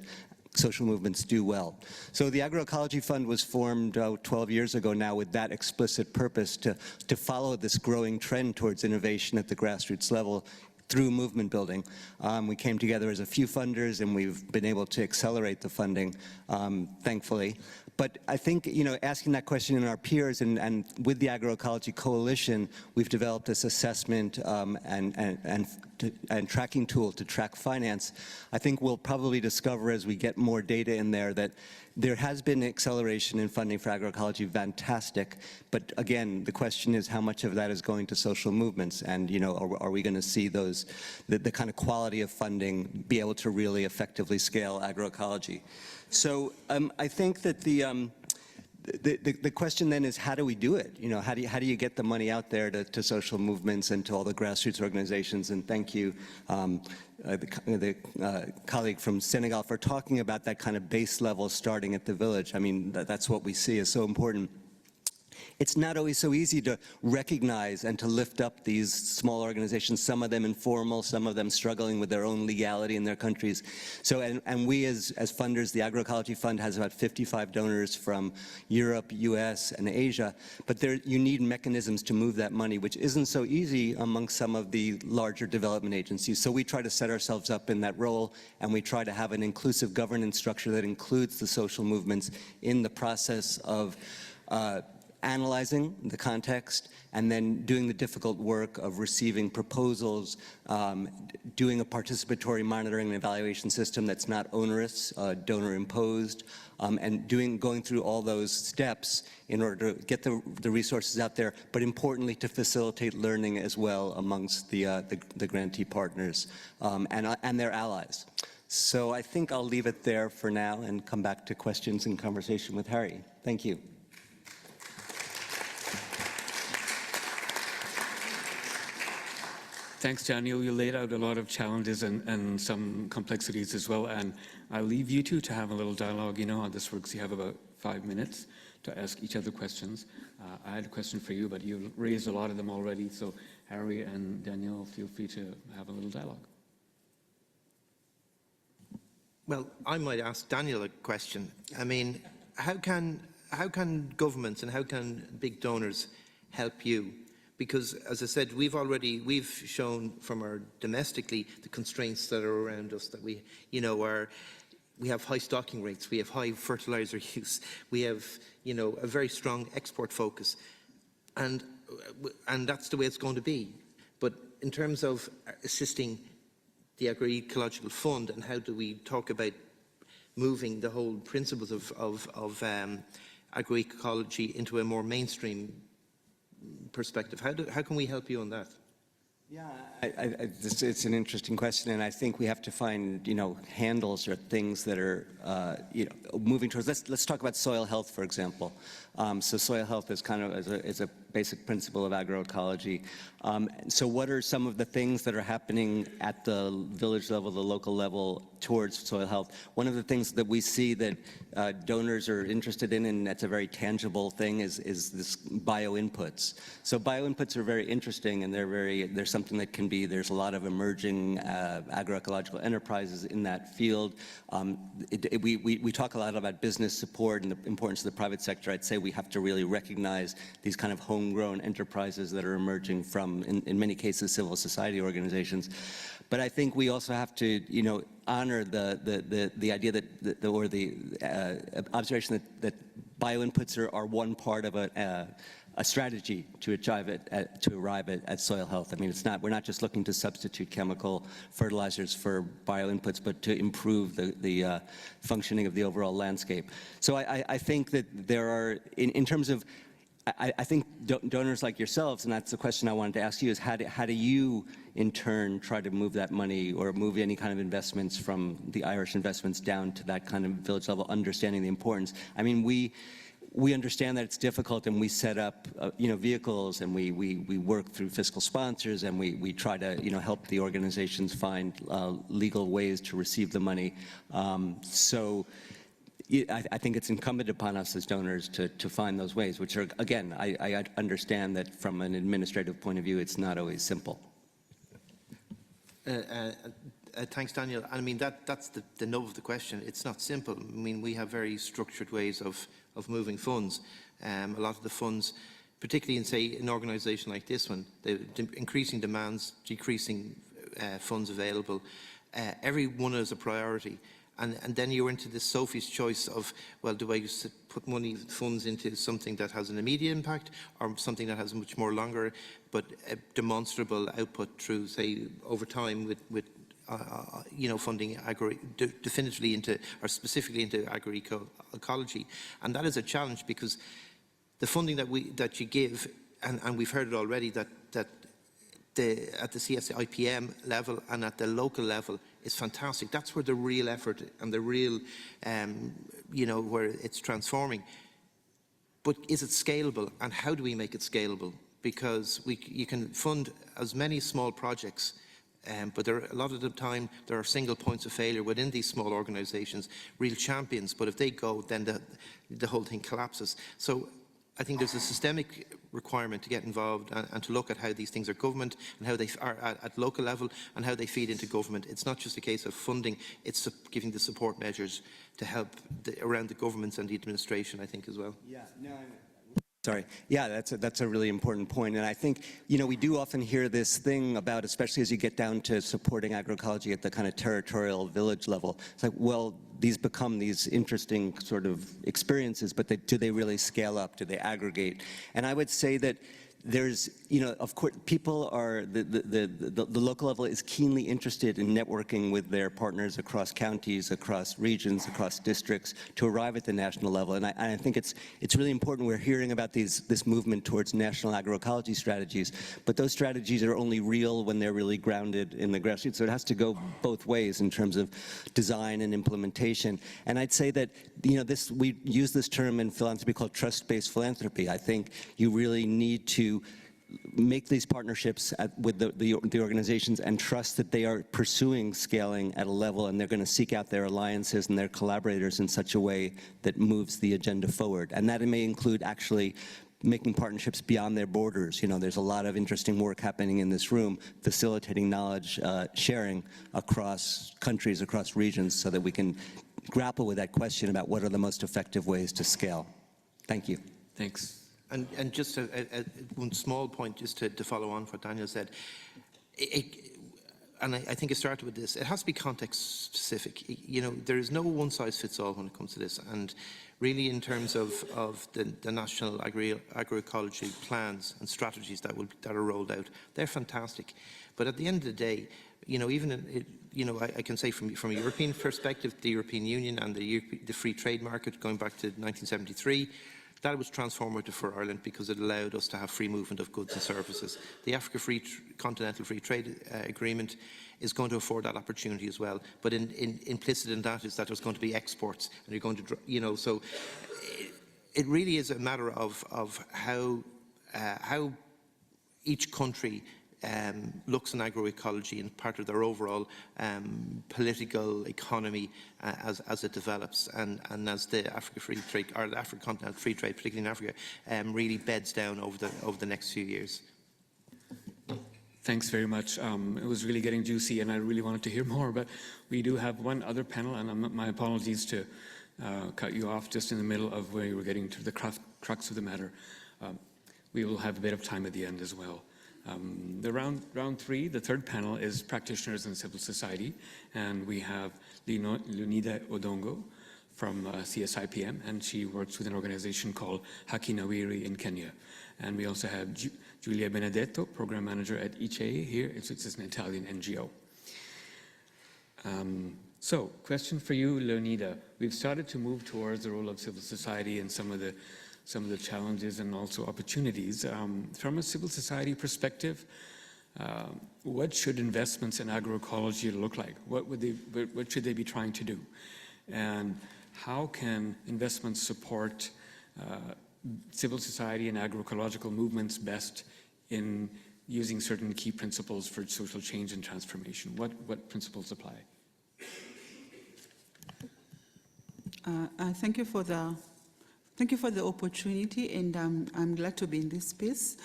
social movements do well. So the Agroecology Fund was formed 12 years ago now with that explicit purpose to follow this growing trend towards innovation at the grassroots level through movement building. We came together as a few funders, and we've been able to accelerate the funding, thankfully. But I think, asking that question in our peers and with the Agroecology Coalition, we've developed this assessment and tracking tool to track finance. I think we'll probably discover as we get more data in there that there has been acceleration in funding for agroecology, fantastic. But again, the question is how much of that is going to social movements, and are we going to see those, the kind of quality of funding be able to really effectively scale agroecology? So I think that the question then is, how do we do it? How do you get the money out there to social movements and to all the grassroots organizations? And thank you, the colleague from Senegal, for talking about that kind of base level starting at the village. That's what we see is so important. it's not always so easy to recognize and to lift up these small organizations, some of them informal, some of them struggling with their own legality in their countries. So, and we as funders, the Agroecology Fund has about 55 donors from Europe, US, and Asia, but you need mechanisms to move that money, which isn't so easy among some of the larger development agencies. So we try to set ourselves up in that role, and we try to have an inclusive governance structure that includes the social movements in the process of analyzing the context, and then doing the difficult work of receiving proposals, doing a participatory monitoring and evaluation system that's not onerous, donor imposed, and going through all those steps in order to get the resources out there, but importantly to facilitate learning as well amongst the grantee partners and their allies. So I think I'll leave it there for now and come back to questions and conversation with Harry. Thank you. Thanks, Daniel. You laid out a lot of challenges and some complexities as well, and I'll leave you two to have a little dialogue. You know how this works. You have about 5 minutes to ask each other questions. I had a question for you, but you raised a lot of them already, so Harry and Daniel, feel free to have a little dialogue. Well, I might ask Daniel a question. I mean, how can governments and how can big donors help you? Because, as I said, we've shown from our domestically the constraints that are around us, that we have high stocking rates, we have high fertilizer use, we have, a very strong export focus, and that's the way it's going to be. But in terms of assisting the Agroecological Fund, and how do we talk about moving the whole principles of agroecology into a more mainstream perspective? How can we help you on that? Yeah, it's an interesting question, and I think we have to find, handles or things that are, moving towards. Let's talk about soil health, for example. So soil health is kind of is a basic principle of agroecology. So what are some of the things that are happening at the village level, the local level, towards soil health? One of the things that we see that donors are interested in, and that's a very tangible thing, is this bio-inputs. So bio-inputs are very interesting, and there's something that can be, there's a lot of emerging agroecological enterprises in that field. We talk a lot about business support and the importance of the private sector. I'd say we have to really recognize these kind of homegrown enterprises that are emerging from, in many cases, civil society organizations. But I think we also have to, honor the idea that, or the observation that bio-inputs are one part of a strategy to arrive at soil health. I mean, we're not just looking to substitute chemical fertilizers for bio-inputs, but to improve the functioning of the overall landscape. So I think that there are, in terms of, I think donors like yourselves, and that's the question I wanted to ask you, is how do you, in turn, try to move that money or move any kind of investments from the Irish investments down to that kind of village level, understanding the importance? I mean, we understand that it's difficult, and we set up, vehicles, and we work through fiscal sponsors, and we try to, help the organizations find legal ways to receive the money. So I think it's incumbent upon us as donors to find those ways, which are, again, I understand that from an administrative point of view, it's not always simple. Thanks, Daniel. I mean, that's the nub of the question. It's not simple. I mean, we have very structured ways of moving funds. A lot of the funds, particularly in, say, an organisation like this one, the increasing demands, decreasing funds available, every one is a priority. And then you're into this Sophie's choice of, well, do I put funds into something that has an immediate impact, or something that has much more longer but a demonstrable output through, say, over time with funding definitively into, or specifically into agroecology. And that is a challenge, because the funding that you give, and we've heard it already, that at the CSIPM level and at the local level is fantastic. That's where the real effort and the real, where it's transforming. But is it scalable, and how do we make it scalable? Because you can fund as many small projects, but a lot of the time there are single points of failure within these small organisations, real champions. But if they go, then the whole thing collapses. So I think there's a systemic requirement to get involved and to look at how these things are governed and how they are at local level and how they feed into government. It's not just a case of funding, it's giving the support measures to help around the governments and the administration, I think, as well. Yeah, no, sorry. Yeah, that's a really important point. And I think, you know, we do often hear this thing about, especially as you get down to supporting agroecology at the kind of territorial village level. It's like, well, these become these interesting sort of experiences, but do they really scale up? Do they aggregate? And I would say that there's, you know, of course, people are, the local level is keenly interested in networking with their partners across counties, across regions, across districts to arrive at the national level. And I think it's really important. We're hearing about this movement towards national agroecology strategies, but those strategies are only real when they're really grounded in the grassroots. So it has to go both ways in terms of design and implementation. And I'd say that, you know, we use this term in philanthropy called trust-based philanthropy. I think you really need to make these partnerships with the organizations and trust that they are pursuing scaling at a level, and they're going to seek out their alliances and their collaborators in such a way that moves the agenda forward. And that may include actually making partnerships beyond their borders. You know, there's a lot of interesting work happening in this room, facilitating knowledge sharing across countries, across regions, so that we can grapple with that question about what are the most effective ways to scale. Thank you. Thanks. And just one small point, just to follow on what Daniel said, and I think it started with this, it has to be context specific. You know, there is no one size fits all when it comes to this, and really in terms of the national agroecology plans and strategies that are rolled out, they're fantastic. But at the end of the day, you know, even you know, I can say from a European perspective, the European Union and the free trade market going back to 1973, that was transformative for Ireland because it allowed us to have free movement of goods and services. The Africa Continental Free Trade Agreement is going to afford that opportunity as well. But implicit in that is that there's going to be exports, and you're going to, you know, so it really is a matter of how each country looks in agroecology and part of their overall political economy as it develops, and as the Africa Free Trade, or the African Continental Free Trade, particularly in Africa, really beds down over the next few years. Thanks very much. It was really getting juicy, and I really wanted to hear more, but we do have one other panel, and my apologies to cut you off just in the middle of where you were getting to the crux of the matter. We will have a bit of time at the end as well. The round three, the third panel, is practitioners in civil society, and we have Leonida Odongo from CSIPM, and she works with an organization called Haki Nawiri in Kenya. And we also have Giulia Benedetto, program manager at ICEE here. It's an Italian NGO. So, question for you, Leonida. We've started to move towards the role of civil society and some of the challenges and also opportunities. From a civil society perspective, what should investments in agroecology look like? What should they be trying to do? And how can investments support civil society and agroecological movements best in using certain key principles for social change and transformation? What principles apply? Thank you for the opportunity, and I'm glad to be in this space.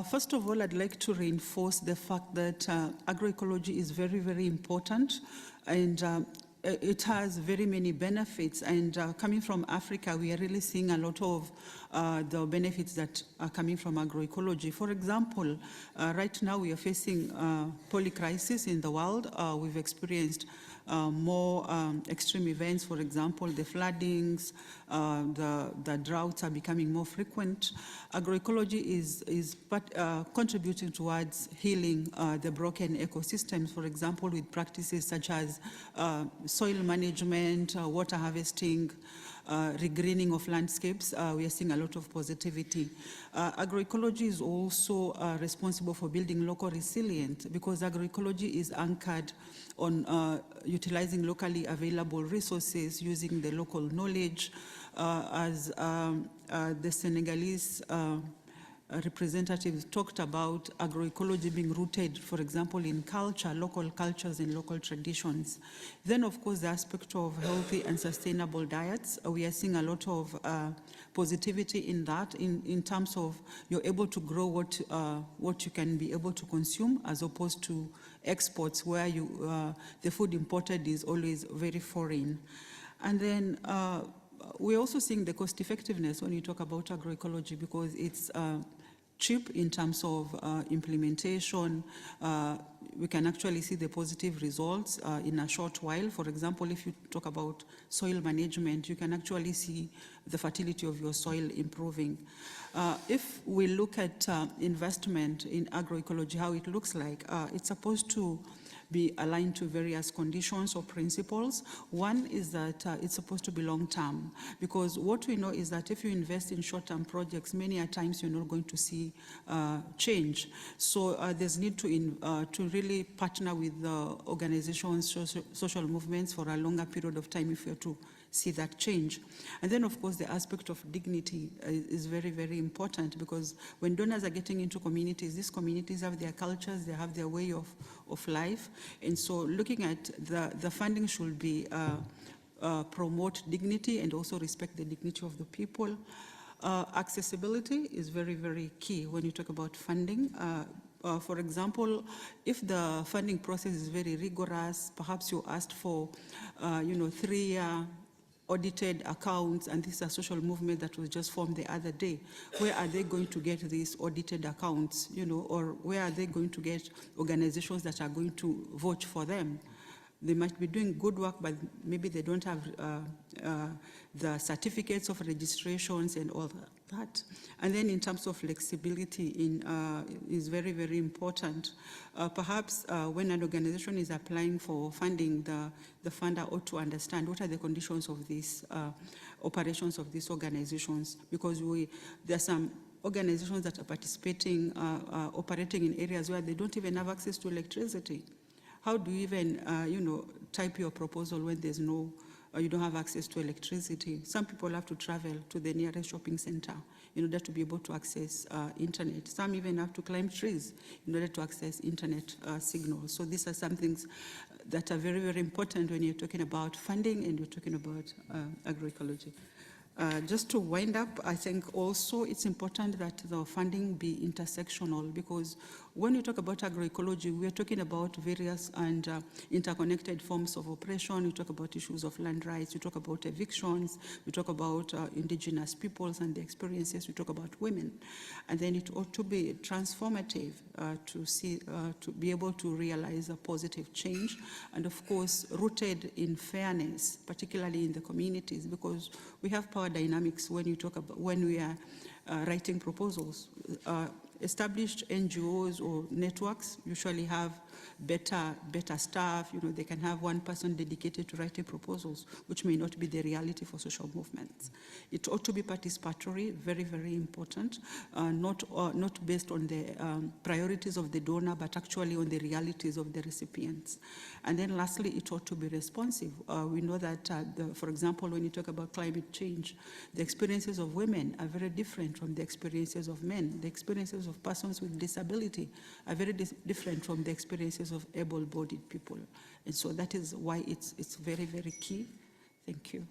First of all, I'd like to reinforce the fact that agroecology is very, very important, and it has very many benefits. And coming from Africa, we are really seeing a lot of the benefits that are coming from agroecology. For example, right now we are facing poly crisis in the world. We've experienced more extreme events, for example, the floodings, the droughts are becoming more frequent. Agroecology is contributing towards healing the broken ecosystems, for example, with practices such as soil management, water harvesting, regreening of landscapes. We are seeing a lot of positivity. Agroecology is also responsible for building local resilience, because agroecology is anchored on utilizing locally available resources, using the local knowledge. As the Senegalese representatives talked about agroecology being rooted, for example, in culture, local cultures and local traditions. Then, of course, the aspect of healthy and sustainable diets. We are seeing a lot of positivity in that, in terms of you're able to grow what you can be able to consume, as opposed to exports, where the food imported is always very foreign. And then we're also seeing the cost effectiveness when you talk about agroecology, because it's cheap in terms of implementation. We can actually see the positive results in a short while. For example, if you talk about soil management, you can actually see the fertility of your soil improving. If we look at investment in agroecology, how it looks like, it's supposed to be aligned to various conditions or principles. One is that it's supposed to be long-term, because what we know is that if you invest in short-term projects, many a times you're not going to see change. So there's need to really partner with the organizations, social movements for a longer period of time if you're to see that change. And then, of course, the aspect of dignity is very, very important, because when donors are getting into communities, these communities have their cultures, they have their way of life. And so looking at the funding should be promote dignity and also respect the dignity of the people. Accessibility is very, very key when you talk about funding. For example, if the funding process is very rigorous, perhaps you asked for, 3-year audited accounts, and this is a social movement that was just formed the other day. Where are they going to get these audited accounts, or where are they going to get organizations that are going to vote for them? They might be doing good work, but maybe they don't have the certificates of registrations and all that. And then in terms of flexibility is very, very important. Perhaps when an organization is applying for funding, the funder ought to understand what are the conditions of these operations of these organizations, because there are some organizations that are participating, operating in areas where they don't even have access to electricity. How do you even, type your proposal when there's you don't have access to electricity? Some people have to travel to the nearest shopping center in order to be able to access internet. Some even have to climb trees in order to access internet signals. So these are some things that are very, very important when you're talking about funding and you're talking about agroecology. Just to wind up, I think also it's important that the funding be intersectional, because when you talk about agroecology, we are talking about various and interconnected forms of oppression. We talk about issues of land rights, we talk about evictions, we talk about indigenous peoples and the experiences, we talk about women. And then it ought to be transformative to be able to realize a positive change, and of course rooted in fairness, particularly in the communities, because we have power dynamics when we are writing proposals. Established NGOs or networks usually have better staff. They can have one person dedicated to writing proposals, which may not be the reality for social movements. It ought to be participatory, very, very important, not based on the priorities of the donor, but actually on the realities of the recipients. And then lastly, it ought to be responsive. We know that, for example, when you talk about climate change, the experiences of women are very different from the experiences of men. The experiences of persons with disability are very different from the experiences of able-bodied people. And so that is why it's very, very key. Thank you.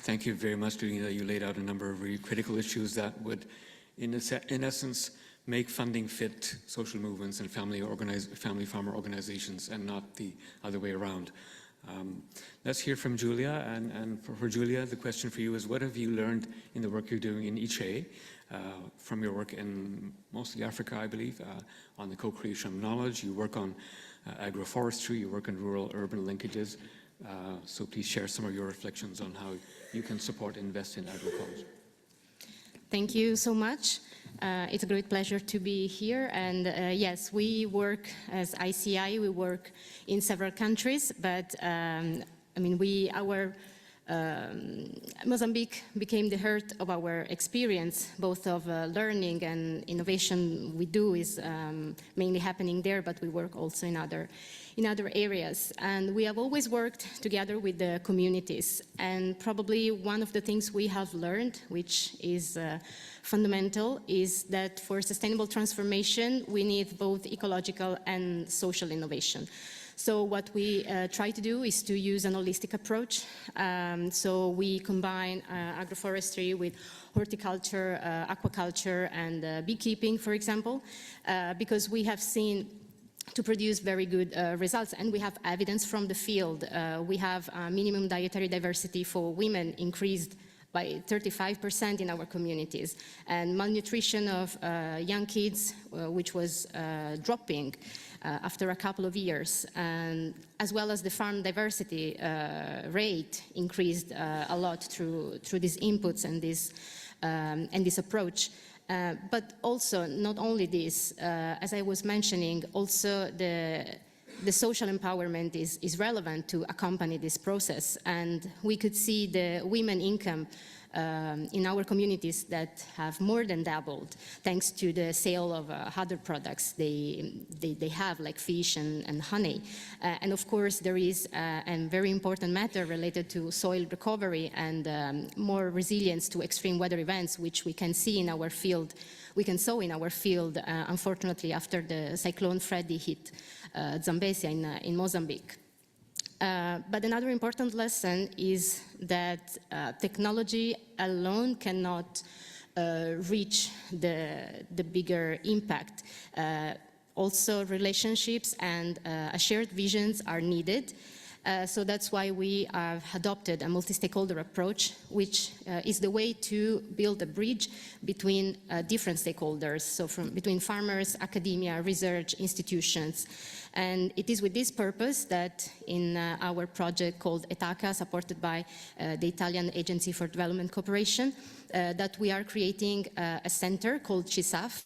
Thank you very much, Lunita. You laid out a number of really critical issues that would, in essence, make funding fit social movements and family farmer organizations, and not the other way around. Let's hear from Julia, and for Julia, the question for you is, what have you learned in the work you're doing in Iche, from your work in mostly Africa, I believe, on the co-creation of knowledge? You work on agroforestry, you work on rural-urban linkages, so please share some of your reflections on how you can support and invest in agroecology. Thank you so much. It's a great pleasure to be here, and yes, we work as ICI, we work in several countries, but I mean, our Mozambique became the heart of our experience, both of learning and innovation. We do is mainly happening there, but we work also in other areas. And we have always worked together with the communities. And probably one of the things we have learned, which is fundamental, is that for sustainable transformation, we need both ecological and social innovation. So what we try to do is to use an holistic approach. So we combine agroforestry with horticulture, aquaculture, and beekeeping, for example, because we have seen to produce very good results, and we have evidence from the field. We have minimum dietary diversity for women increased by 35% in our communities, and malnutrition of young kids, which was dropping after a couple of years, and as well as the farm diversity rate increased a lot through these inputs and this approach. But also, not only this, as I was mentioning, also the social empowerment is relevant to accompany this process. And we could see the women income in our communities that have more than doubled thanks to the sale of other products they have, like fish and honey. And of course, there is a very important matter related to soil recovery and more resilience to extreme weather events, which we can see in our field. We can sow in our field, unfortunately, after the cyclone Freddy hit Zambezia in Mozambique. But another important lesson is that technology alone cannot reach the bigger impact. Also, relationships and shared visions are needed. So that's why we have adopted a multi-stakeholder approach, which is the way to build a bridge between different stakeholders, so between farmers, academia, research, institutions. And it is with this purpose that in our project called ETACA, supported by the Italian Agency for Development Cooperation, that we are creating a center called CISAF,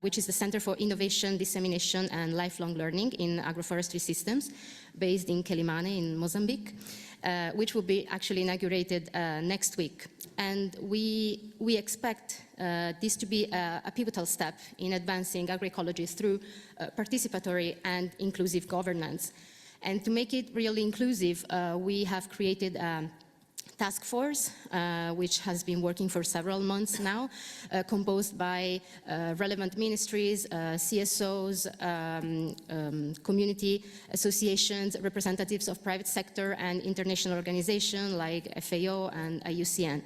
which is the Center for Innovation, Dissemination and Lifelong Learning in Agroforestry Systems, based in Quelimane in Mozambique, which will be actually inaugurated next week. And we expect this to be a pivotal step in advancing agroecology through participatory and inclusive governance. And to make it really inclusive, we have created a task force, which has been working for several months now, composed by relevant ministries, CSOs, community associations, representatives of private sector and international organizations like FAO and IUCN.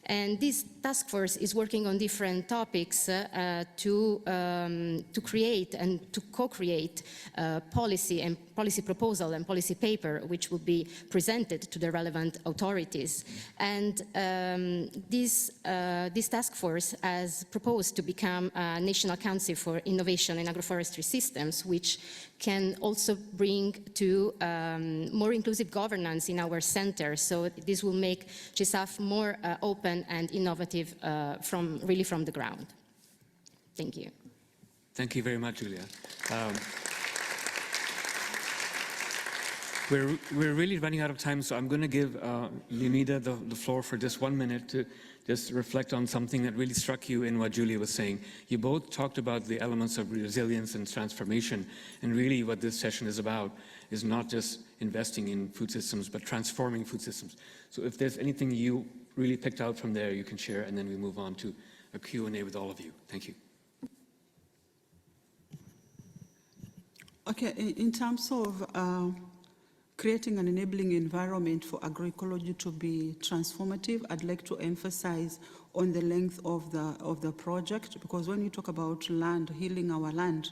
And this task force is working on different topics to create and to co-create policy and policy proposal and policy paper, which will be presented to the relevant authorities. And this task force has proposed to become a National Council for Innovation in Agroforestry Systems, which can also bring to more inclusive governance in our center. So this will make CISAF more open and innovative from the ground. Thank you. Thank you very much, Julia. We're really running out of time, so I'm going to give Leonida the floor for just 1 minute to just reflect on something that really struck you in what Julia was saying. You both talked about the elements of resilience and transformation, and really what this session is about is not just investing in food systems, but transforming food systems. So if there's anything you really picked out from there, you can share, and then we move on to a Q&A with all of you. Thank you. Okay, in terms of creating an enabling environment for agroecology to be transformative, I'd like to emphasize on the length of the project, because when you talk about land, healing our land,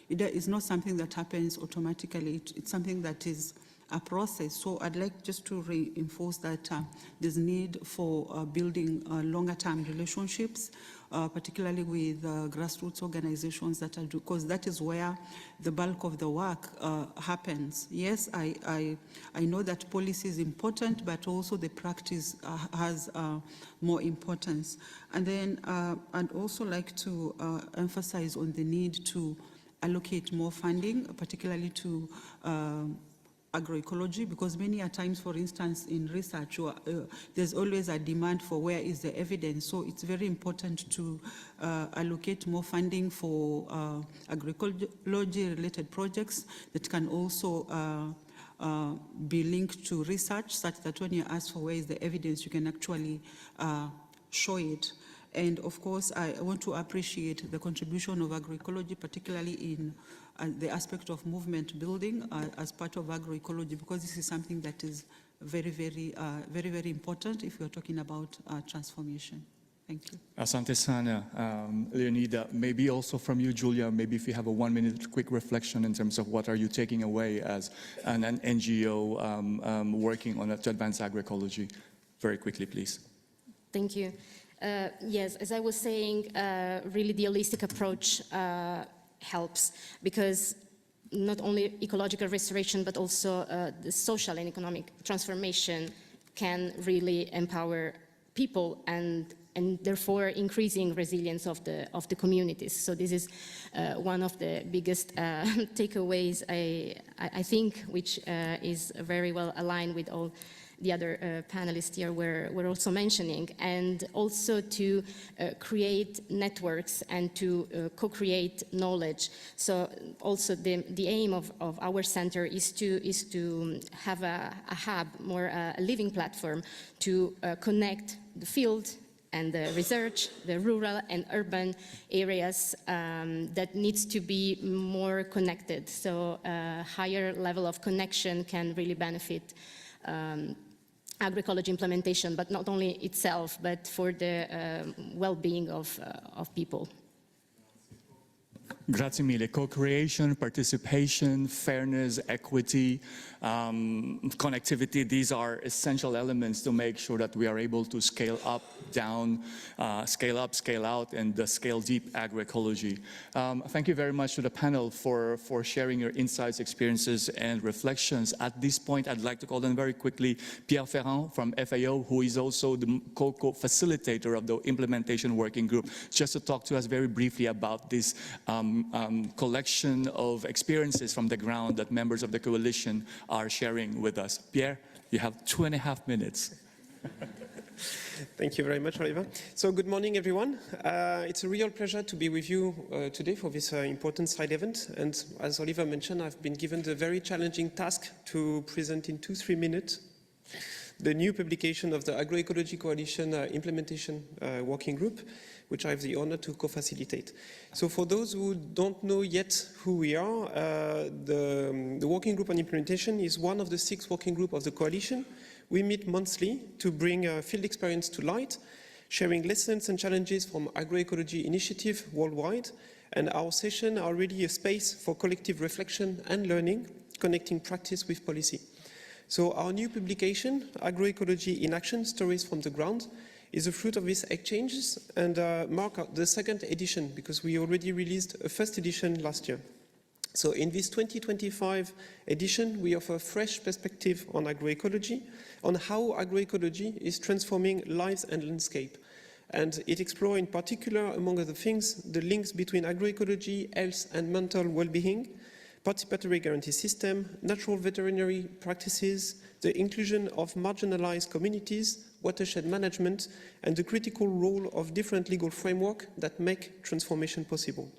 it is not something that happens automatically. It's something that is a process. So I'd like just to reinforce that there's need for building longer-term relationships, particularly with grassroots organizations that are, because that is where the bulk of the work happens. Yes, I know that policy is important, but also the practice has more importance. And then I'd also like to emphasize on the need to allocate more funding, particularly to agroecology, because many a times, for instance, in research, there's always a demand for where is the evidence. So it's very important to allocate more funding for agroecology-related projects that can also be linked to research, such that when you ask for where is the evidence, you can actually show it. And of course, I want to appreciate the contribution of agroecology, particularly in the aspect of movement building as part of agroecology, because this is something that is very, very important if you're talking about transformation. Thank you. Asante sana, Leonida. Maybe also from you, Julia, maybe if you have a 1-minute quick reflection in terms of what are you taking away as an NGO working on to advance agroecology. Very quickly, please. Thank you. Yes, as I was saying, really the holistic approach helps, because not only ecological restoration, but also the social and economic transformation can really empower people and therefore increasing resilience of the communities. So this is one of the biggest takeaways, I think, which is very well aligned with all the other panelists here were also mentioning, and also to create networks and to co-create knowledge. So also the aim of our center is to have a hub, more a living platform to connect the field and the research, the rural and urban areas that needs to be more connected. So a higher level of connection can really benefit agroecology implementation, but not only itself, but for the well-being of people. Grazie mille. Co-creation, participation, fairness, equity, connectivity, these are essential elements to make sure that we are able to scale up, down, scale up, scale out, and scale deep agroecology. Thank you very much to the panel for sharing your insights, experiences, and reflections. At this point, I'd like to call on very quickly Pierre Ferrand from FAO, who is also the co-facilitator of the implementation working group, just to talk to us very briefly about this collection of experiences from the ground that members of the coalition are sharing with us. Pierre, you have 2.5 minutes. Thank you very much, Oliver. So good morning, everyone. It's a real pleasure to be with you today for this important side event. And as Oliver mentioned, I've been given the very challenging task to present in 2-3 minutes the new publication of the Agroecology Coalition Implementation Working Group, which I have the honor to co-facilitate. So for those who don't know yet who we are, the Working Group on Implementation is one of the 6 working groups of the coalition. We meet monthly to bring field experience to light, sharing lessons and challenges from agroecology initiative worldwide. And our sessions are really a space for collective reflection and learning, connecting practice with policy. So our new publication, Agroecology in Action, Stories from the Ground, is a fruit of these exchanges and mark the 2nd edition, because we already released a 1st edition last year. So in this 2025 edition, we offer a fresh perspective on agroecology, on how agroecology is transforming lives and landscape. And it explores in particular, among other things, the links between agroecology, health and mental well-being, participatory guarantee system, natural veterinary practices, the inclusion of marginalized communities, watershed management, and the critical role of different legal frameworks that make transformation possible.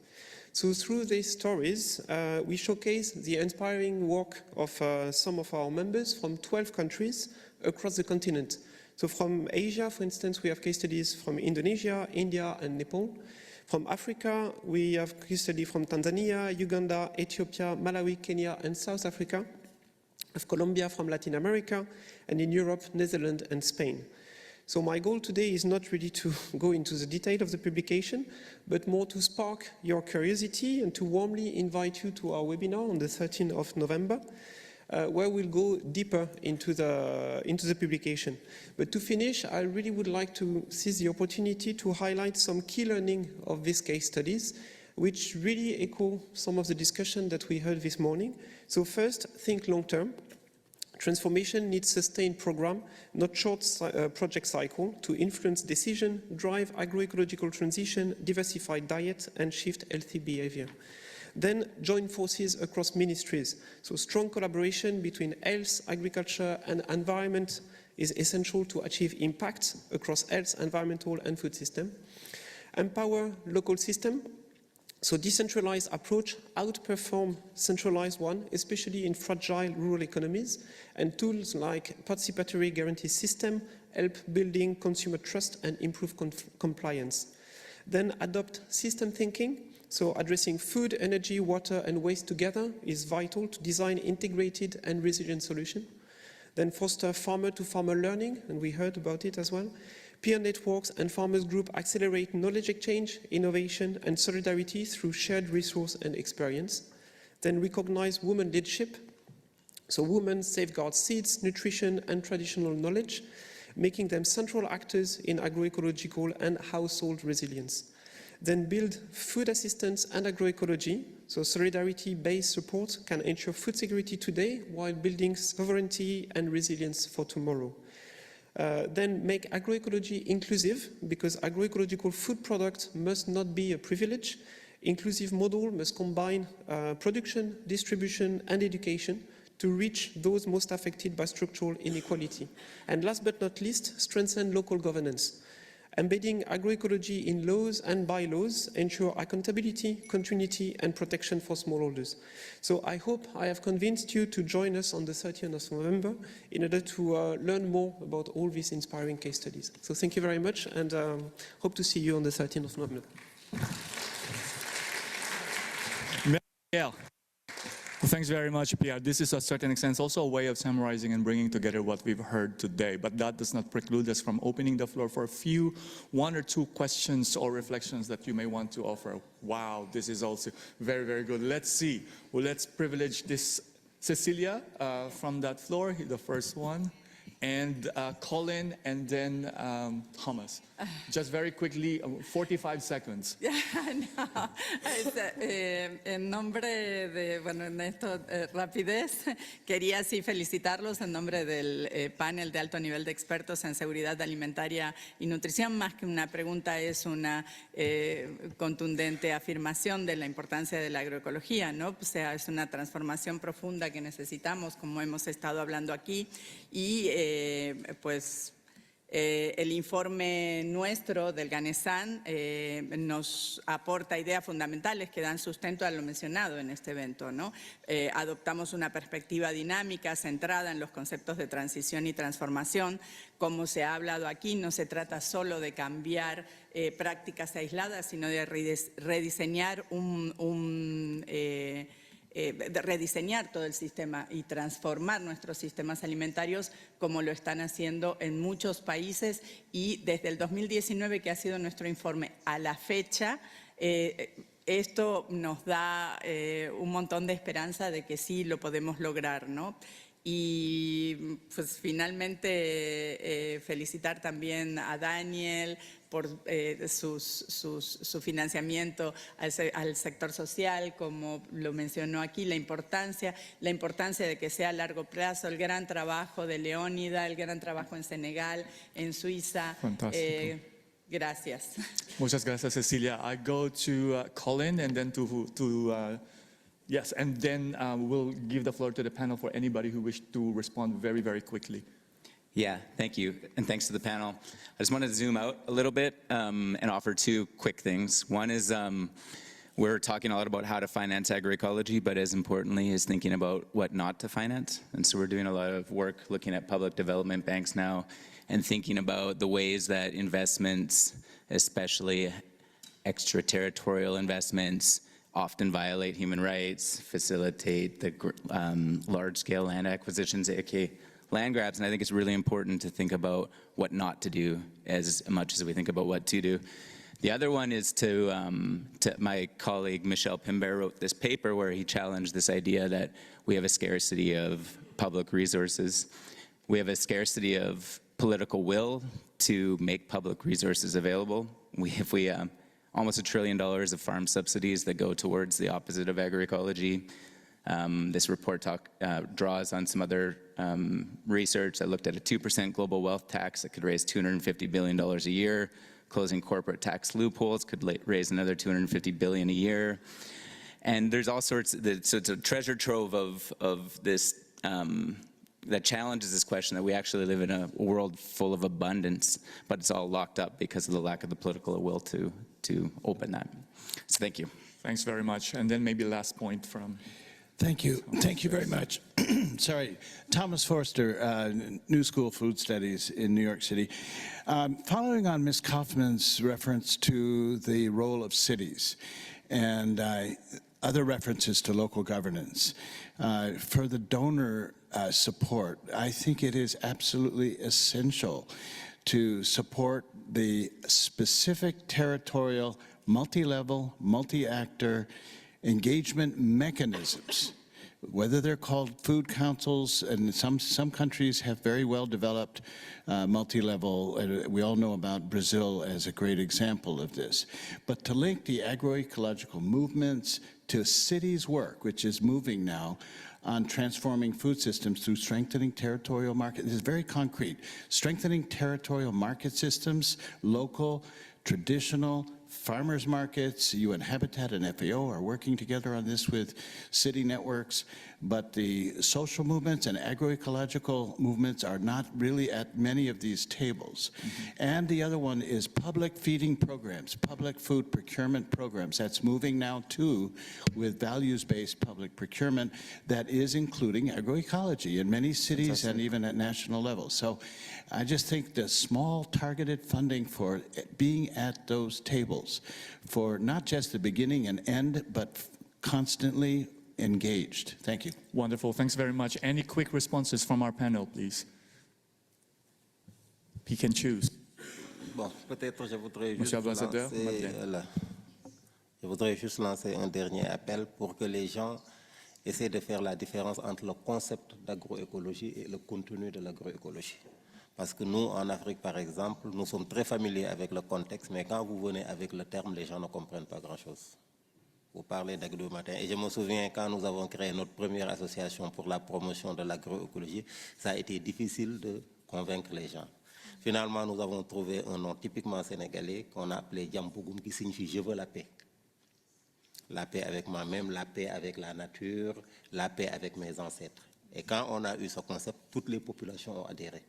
So through these stories, we showcase the inspiring work of some of our members from 12 countries across the continent. So from Asia, for instance, we have case studies from Indonesia, India, and Nepal. From Africa, we have case studies from Tanzania, Uganda, Ethiopia, Malawi, Kenya, and South Africa. Of Colombia, from Latin America, and in Europe, Netherlands, and Spain. So my goal today is not really to go into the detail of the publication, but more to spark your curiosity and to warmly invite you to our webinar on the 13th of November, where we'll go deeper into the publication. But to finish, I really would like to seize the opportunity to highlight some key learning of these case studies, which really echo some of the discussion that we heard this morning. So first, think long term. Transformation needs sustained program, not short project cycle, to influence decision, drive agroecological transition, diversify diet, and shift healthy behavior. Then join forces across ministries. So strong collaboration between health, agriculture and environment is essential to achieve impact across health, environmental and food system. Empower local system. So decentralized approach outperform centralized one, especially in fragile rural economies, and tools like participatory guarantee system help building consumer trust and improve compliance. Then adopt system thinking. So addressing food, energy, water and waste together is vital to design integrated and resilient solution. Then foster farmer-to-farmer learning, and we heard about it as well. Peer networks and farmers group accelerate knowledge exchange, innovation and solidarity through shared resource and experience. Then recognize women leadership. So women safeguard seeds, nutrition and traditional knowledge, making them central actors in agroecological and household resilience. Then build food assistance and agroecology. So solidarity-based support can ensure food security today while building sovereignty and resilience for tomorrow. Then make agroecology inclusive, because agroecological food products must not be a privilege. Inclusive model must combine production, distribution and education to reach those most affected by structural inequality. And last but not least, strengthen local governance. Embedding agroecology in laws and bylaws ensure accountability, continuity and protection for smallholders. So I hope I have convinced you to join us on the 30th of November in order to learn more about all these inspiring case studies. So thank you very much and hope to see you on the 13th of November. Yeah. Well, thanks very much, Pierre. This is, to a certain extent, also a way of summarizing and bringing together what we've heard today. But that does not preclude us from opening the floor for one or two questions or reflections that you may want to offer. Wow, this is also very, very good. Let's see. Well, let's privilege this Cecilia from that floor, the first one, and Colin, and then Thomas. Just very quickly, 45 seconds. No, en nombre de, bueno, en esta rapidez, quería sí felicitarlos en nombre del panel de alto nivel de expertos en seguridad alimentaria y nutrición. Más que una pregunta, es una contundente afirmación de la importancia de la agroecología, ¿no? O sea, es una transformación profunda que necesitamos, como hemos estado hablando aquí, y pues el informe nuestro del GANESAN nos aporta ideas fundamentales que dan sustento a lo mencionado en este evento, ¿no? Adoptamos una perspectiva dinámica centrada en los conceptos de transición y transformación. Como se ha hablado aquí, no se trata solo de cambiar prácticas aisladas, sino de rediseñar de rediseñar todo el sistema y transformar nuestros sistemas alimentarios como lo están haciendo en muchos países, y desde el 2019, que ha sido nuestro informe, a la fecha, esto nos da un montón de esperanza de que sí lo podemos lograr, ¿no? Y pues finalmente felicitar también a Daniel por su financiamiento al sector social, como lo mencionó aquí, la importancia de que sea a largo plazo, el gran trabajo de Leónida, el gran trabajo en Senegal, en Suiza. Fantástico. Gracias. Muchas gracias, Cecilia. I go to Colin and then yes, and then we'll give the floor to the panel for anybody who wishes to respond very, very quickly. Yeah, thank you, and thanks to the panel. I just wanted to zoom out a little bit and offer two quick things. One is we're talking a lot about how to finance agroecology, but as importantly is thinking about what not to finance. And so we're doing a lot of work looking at public development banks now and thinking about the ways that investments, especially extraterritorial investments, often violate human rights, facilitate the large-scale land acquisitions, aka land grabs, and I think it's really important to think about what not to do as much as we think about what to do. The other one is to my colleague Michel Pimbert wrote this paper where he challenged this idea that we have a scarcity of public resources. We have a scarcity of political will to make public resources available. If we almost $1 trillion of farm subsidies that go towards the opposite of agroecology. This report draws on some other research that looked at a 2% global wealth tax that could raise $250 billion a year. Closing corporate tax loopholes could raise another $250 billion a year. And there's all sorts, so it's a treasure trove of this, that challenges this question that we actually live in a world full of abundance, but it's all locked up because of the lack of the political will to open that. So thank you. Thanks very much. And then maybe last point from... Thank you. Thank you very much. Sorry. Thomas Forster, New School Food Studies in New York City. Following on Ms. Kaufman's reference to the role of cities and other references to local governance, for the donor support, I think it is absolutely essential to support the specific territorial, multi-level, multi-actor engagement mechanisms, whether they're called food councils, and some countries have very well developed multi-level, and we all know about Brazil as a great example of this. But to link the agroecological movements to cities' work, which is moving now on transforming food systems through strengthening territorial markets, this is very concrete. Strengthening territorial market systems, local, traditional, farmers markets, UN Habitat and FAO are working together on this with city networks, but the social movements and agroecological movements are not really at many of these tables. And the other one is public feeding programs, public food procurement programs. That's moving now too with values-based public procurement that is including agroecology in many cities and even at national level. So I just think the small targeted funding for being at those tables for not just the beginning and end, but constantly engaged. Thank you. Wonderful. Thanks very much. Any quick responses from our panel, please? He can choose. Bon, peut-être je voudrais Monsieur Ambassadeur, Madeleine. Je voudrais juste lancer un dernier appel pour que les gens essaient de faire la différence entre le concept d'agroécologie et le contenu de l'agroécologie. Parce que nous, en Afrique, par exemple, nous sommes très familiers avec le contexte, mais quand vous venez avec le terme, les gens ne comprennent pas grand-chose. Vous parlez d'agro matin. Et je me souviens, quand nous avons créé notre première association pour la promotion de l'agroécologie, ça a été difficile de convaincre les gens. Finalement, nous avons trouvé un nom typiquement sénégalais qu'on a appelé Djambougoum, qui signifie « je veux la paix ». La paix avec moi-même, la paix avec la nature, la paix avec mes ancêtres. Et quand on a eu ce concept, toutes les populations ont adhéré.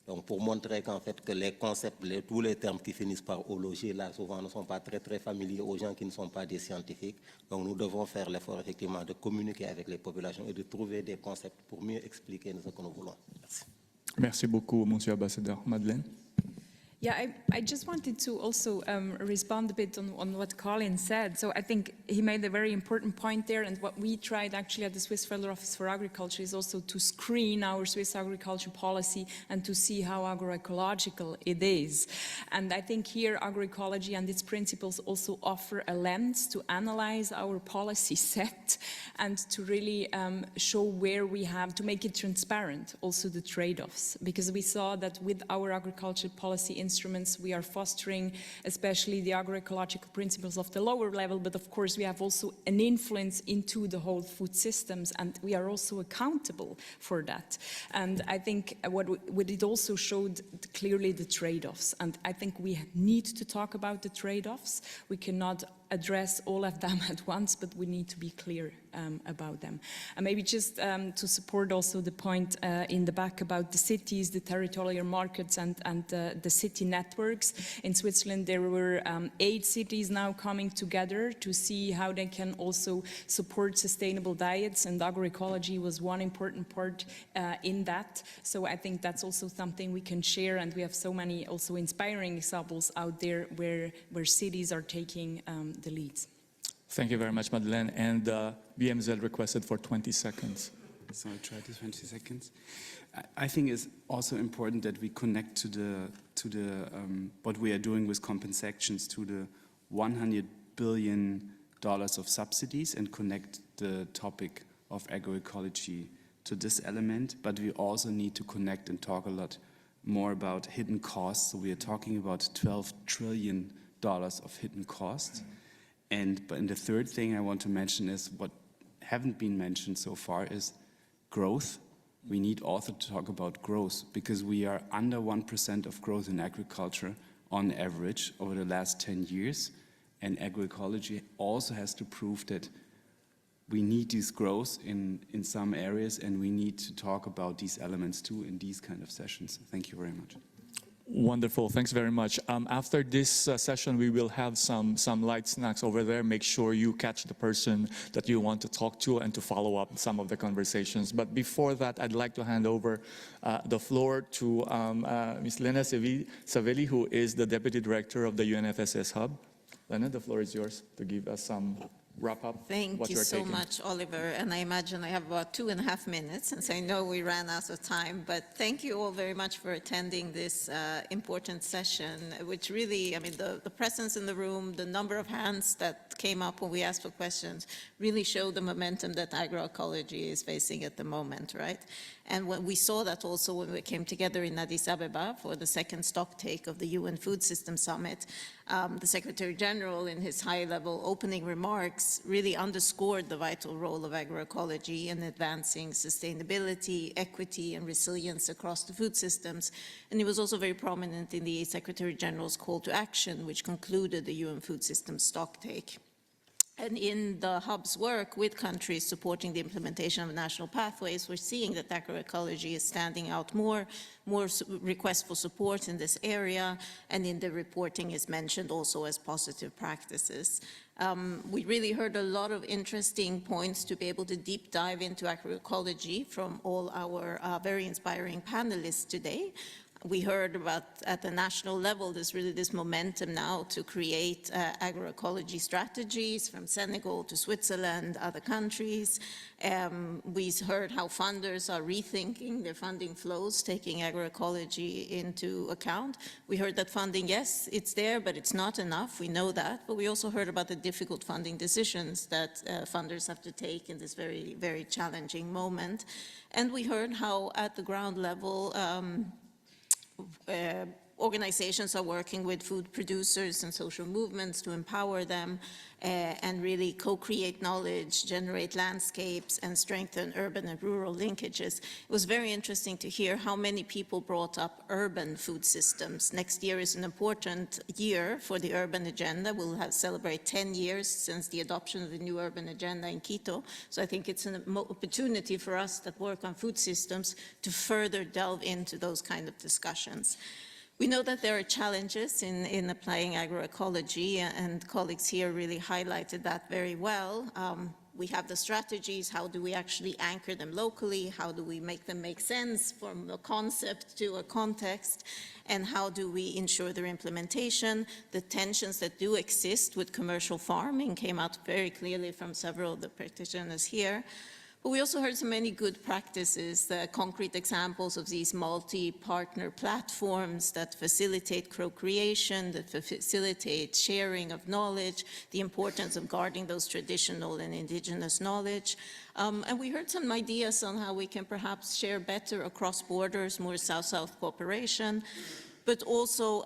Donc pour montrer qu'en fait que les concepts, tous les termes qui finissent par ologer, là souvent ne sont pas très familiers aux gens qui ne sont pas des scientifiques. Donc nous devons faire l'effort effectivement de communiquer avec les populations et de trouver des concepts pour mieux expliquer ce que nous voulons. Merci. Merci beaucoup, Monsieur Ambassadeur. Madeleine? Yeah, I just wanted to also respond a bit on what Colin said. So I think he made a very important point there, and what we tried actually at the Swiss Federal Office for Agriculture is also to screen our Swiss agriculture policy and to see how agroecological it is. And I think here agroecology and its principles also offer a lens to analyze our policy set and to really show where we have to make it transparent, also the trade-offs, because we saw that with our agriculture policy instruments, we are fostering especially the agroecological principles of the lower level, but of course we have also an influence into the whole food systems, and we are also accountable for that. And I think what it also showed clearly the trade-offs, and I think we need to talk about the trade-offs. We cannot address all of them at once, but we need to be clear about them. And maybe just to support also the point in the back about the cities, the territorial markets and the city networks. In Switzerland, there were 8 cities now coming together to see how they can also support sustainable diets, and agroecology was one important part in that. So I think that's also something we can share, and we have so many also inspiring examples out there where cities are taking the leads. Thank you very much, Madeleine. And BMZ requested for 20 seconds. So I tried the 20 seconds. I think it's also important that we connect to the what we are doing with compensations to the $100 billion of subsidies and connect the topic of agroecology to this element. But we also need to connect and talk a lot more about hidden costs. So we are talking about $12 trillion of hidden costs. And the third thing I want to mention is what haven't been mentioned so far is growth. We need also to talk about growth because we are under 1% of growth in agriculture on average over the last 10 years. And agroecology also has to prove that we need this growth in some areas, and we need to talk about these elements too in these kind of sessions. Thank you very much. Wonderful, thanks very much. After this session, we will have some light snacks over there. Make sure you catch the person that you want to talk to and to follow up some of the conversations. But before that, I'd like to hand over the floor to Ms. Lena Savelli, who is the Deputy Director of the UNFSS Hub. Lena, the floor is yours to give us some wrap up. Thank you so much, Oliver. And I imagine I have about 2.5 minutes, since I know we ran out of time. But thank you all very much for attending this important session, which really, I mean, the presence in the room, the number of hands that came up when we asked for questions really showed the momentum that agroecology is facing at the moment, right? And when we saw that also when we came together in Addis Ababa for the second stocktake of the UN Food System Summit, the Secretary General in his high-level opening remarks really underscored the vital role of agroecology in advancing sustainability, equity, and resilience across the food systems. And he was also very prominent in the Secretary General's call to action, which concluded the UN Food System stocktake. And in the hub's work with countries supporting the implementation of national pathways, we're seeing that agroecology is standing out more requests for support in this area, and in the reporting is mentioned also as positive practices. We really heard a lot of interesting points to be able to deep dive into agroecology from all our very inspiring panelists today. We heard about, at the national level, there's really this momentum now to create agroecology strategies from Senegal to Switzerland, other countries. We heard how funders are rethinking their funding flows, taking agroecology into account. We heard that funding, yes, it's there, but it's not enough. We know that. But we also heard about the difficult funding decisions that funders have to take in this very, very challenging moment. And we heard how, at the ground level, organizations are working with food producers and social movements to empower them and really co-create knowledge, generate landscapes, and strengthen urban and rural linkages. It was very interesting to hear how many people brought up urban food systems. Next year is an important year for the urban agenda. We'll celebrate 10 years since the adoption of the new urban agenda in Quito. So I think it's an opportunity for us that work on food systems to further delve into those kind of discussions. We know that there are challenges in applying agroecology, and colleagues here really highlighted that very well. We have the strategies. How do we actually anchor them locally? How do we make them make sense from a concept to a context? And how do we ensure their implementation? The tensions that do exist with commercial farming came out very clearly from several of the practitioners here. But we also heard so many good practices, the concrete examples of these multi-partner platforms that facilitate co-creation, that facilitate sharing of knowledge, the importance of guarding those traditional and indigenous knowledge. And we heard some ideas on how we can perhaps share better across borders, more South-South cooperation, but also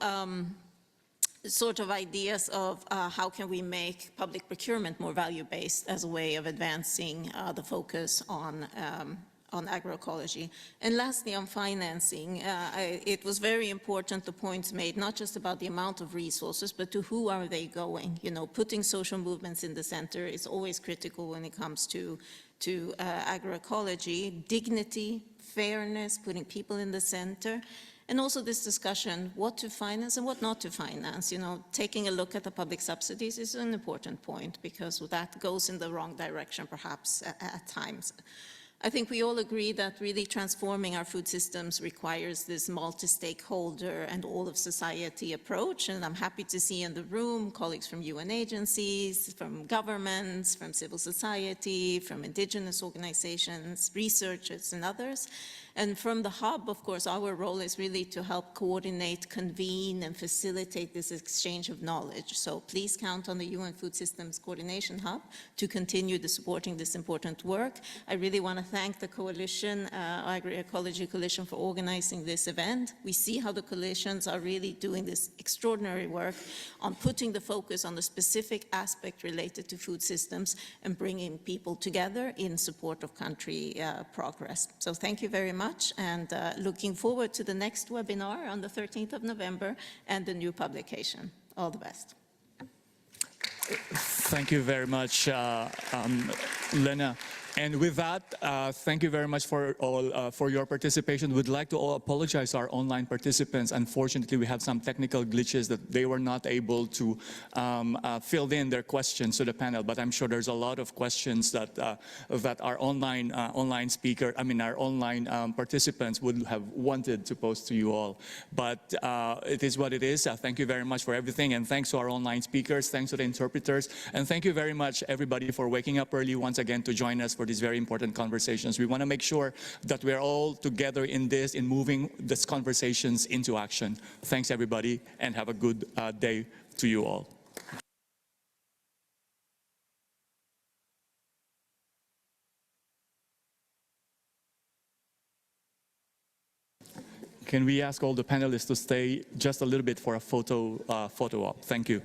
sort of ideas of how can we make public procurement more value-based as a way of advancing the focus on agroecology. And lastly, on financing, it was very important, the points made, not just about the amount of resources, but to who are they going? You know, putting social movements in the center is always critical when it comes to agroecology. Dignity, fairness, putting people in the center. And also this discussion, what to finance and what not to finance. You know, taking a look at the public subsidies is an important point, because that goes in the wrong direction perhaps at times. I think we all agree that really transforming our food systems requires this multi-stakeholder and all of society approach. And I'm happy to see in the room colleagues from UN agencies, from governments, from civil society, from indigenous organizations, researchers, and others. And from the hub, of course, our role is really to help coordinate, convene, and facilitate this exchange of knowledge. So please count on the UN Food Systems Coordination Hub to continue supporting this important work. I really want to thank the coalition, Agroecology Coalition, for organizing this event. We see how the coalitions are really doing this extraordinary work on putting the focus on the specific aspect related to food systems and bringing people together in support of country progress. So thank you very much. And looking forward to the next webinar on the 13th of November and the new publication. All the best. Thank you very much, Lena. And with that, thank you very much for all for your participation. We'd like to all apologize to our online participants. Unfortunately, we have some technical glitches that they were not able to fill in their questions to the panel. But I'm sure there's a lot of questions that that our online our online participants would have wanted to pose to you all. But it is what it is. Thank you very much for everything, and thanks to our online speakers, thanks to the interpreters, and thank you very much everybody for waking up early once again to join us for these very important conversations. We want to make sure that we're all together in this, in moving these conversations into action. Thanks everybody, and have a good day to you all. Can we ask all the panelists to stay just a little bit for a photo op? Thank you.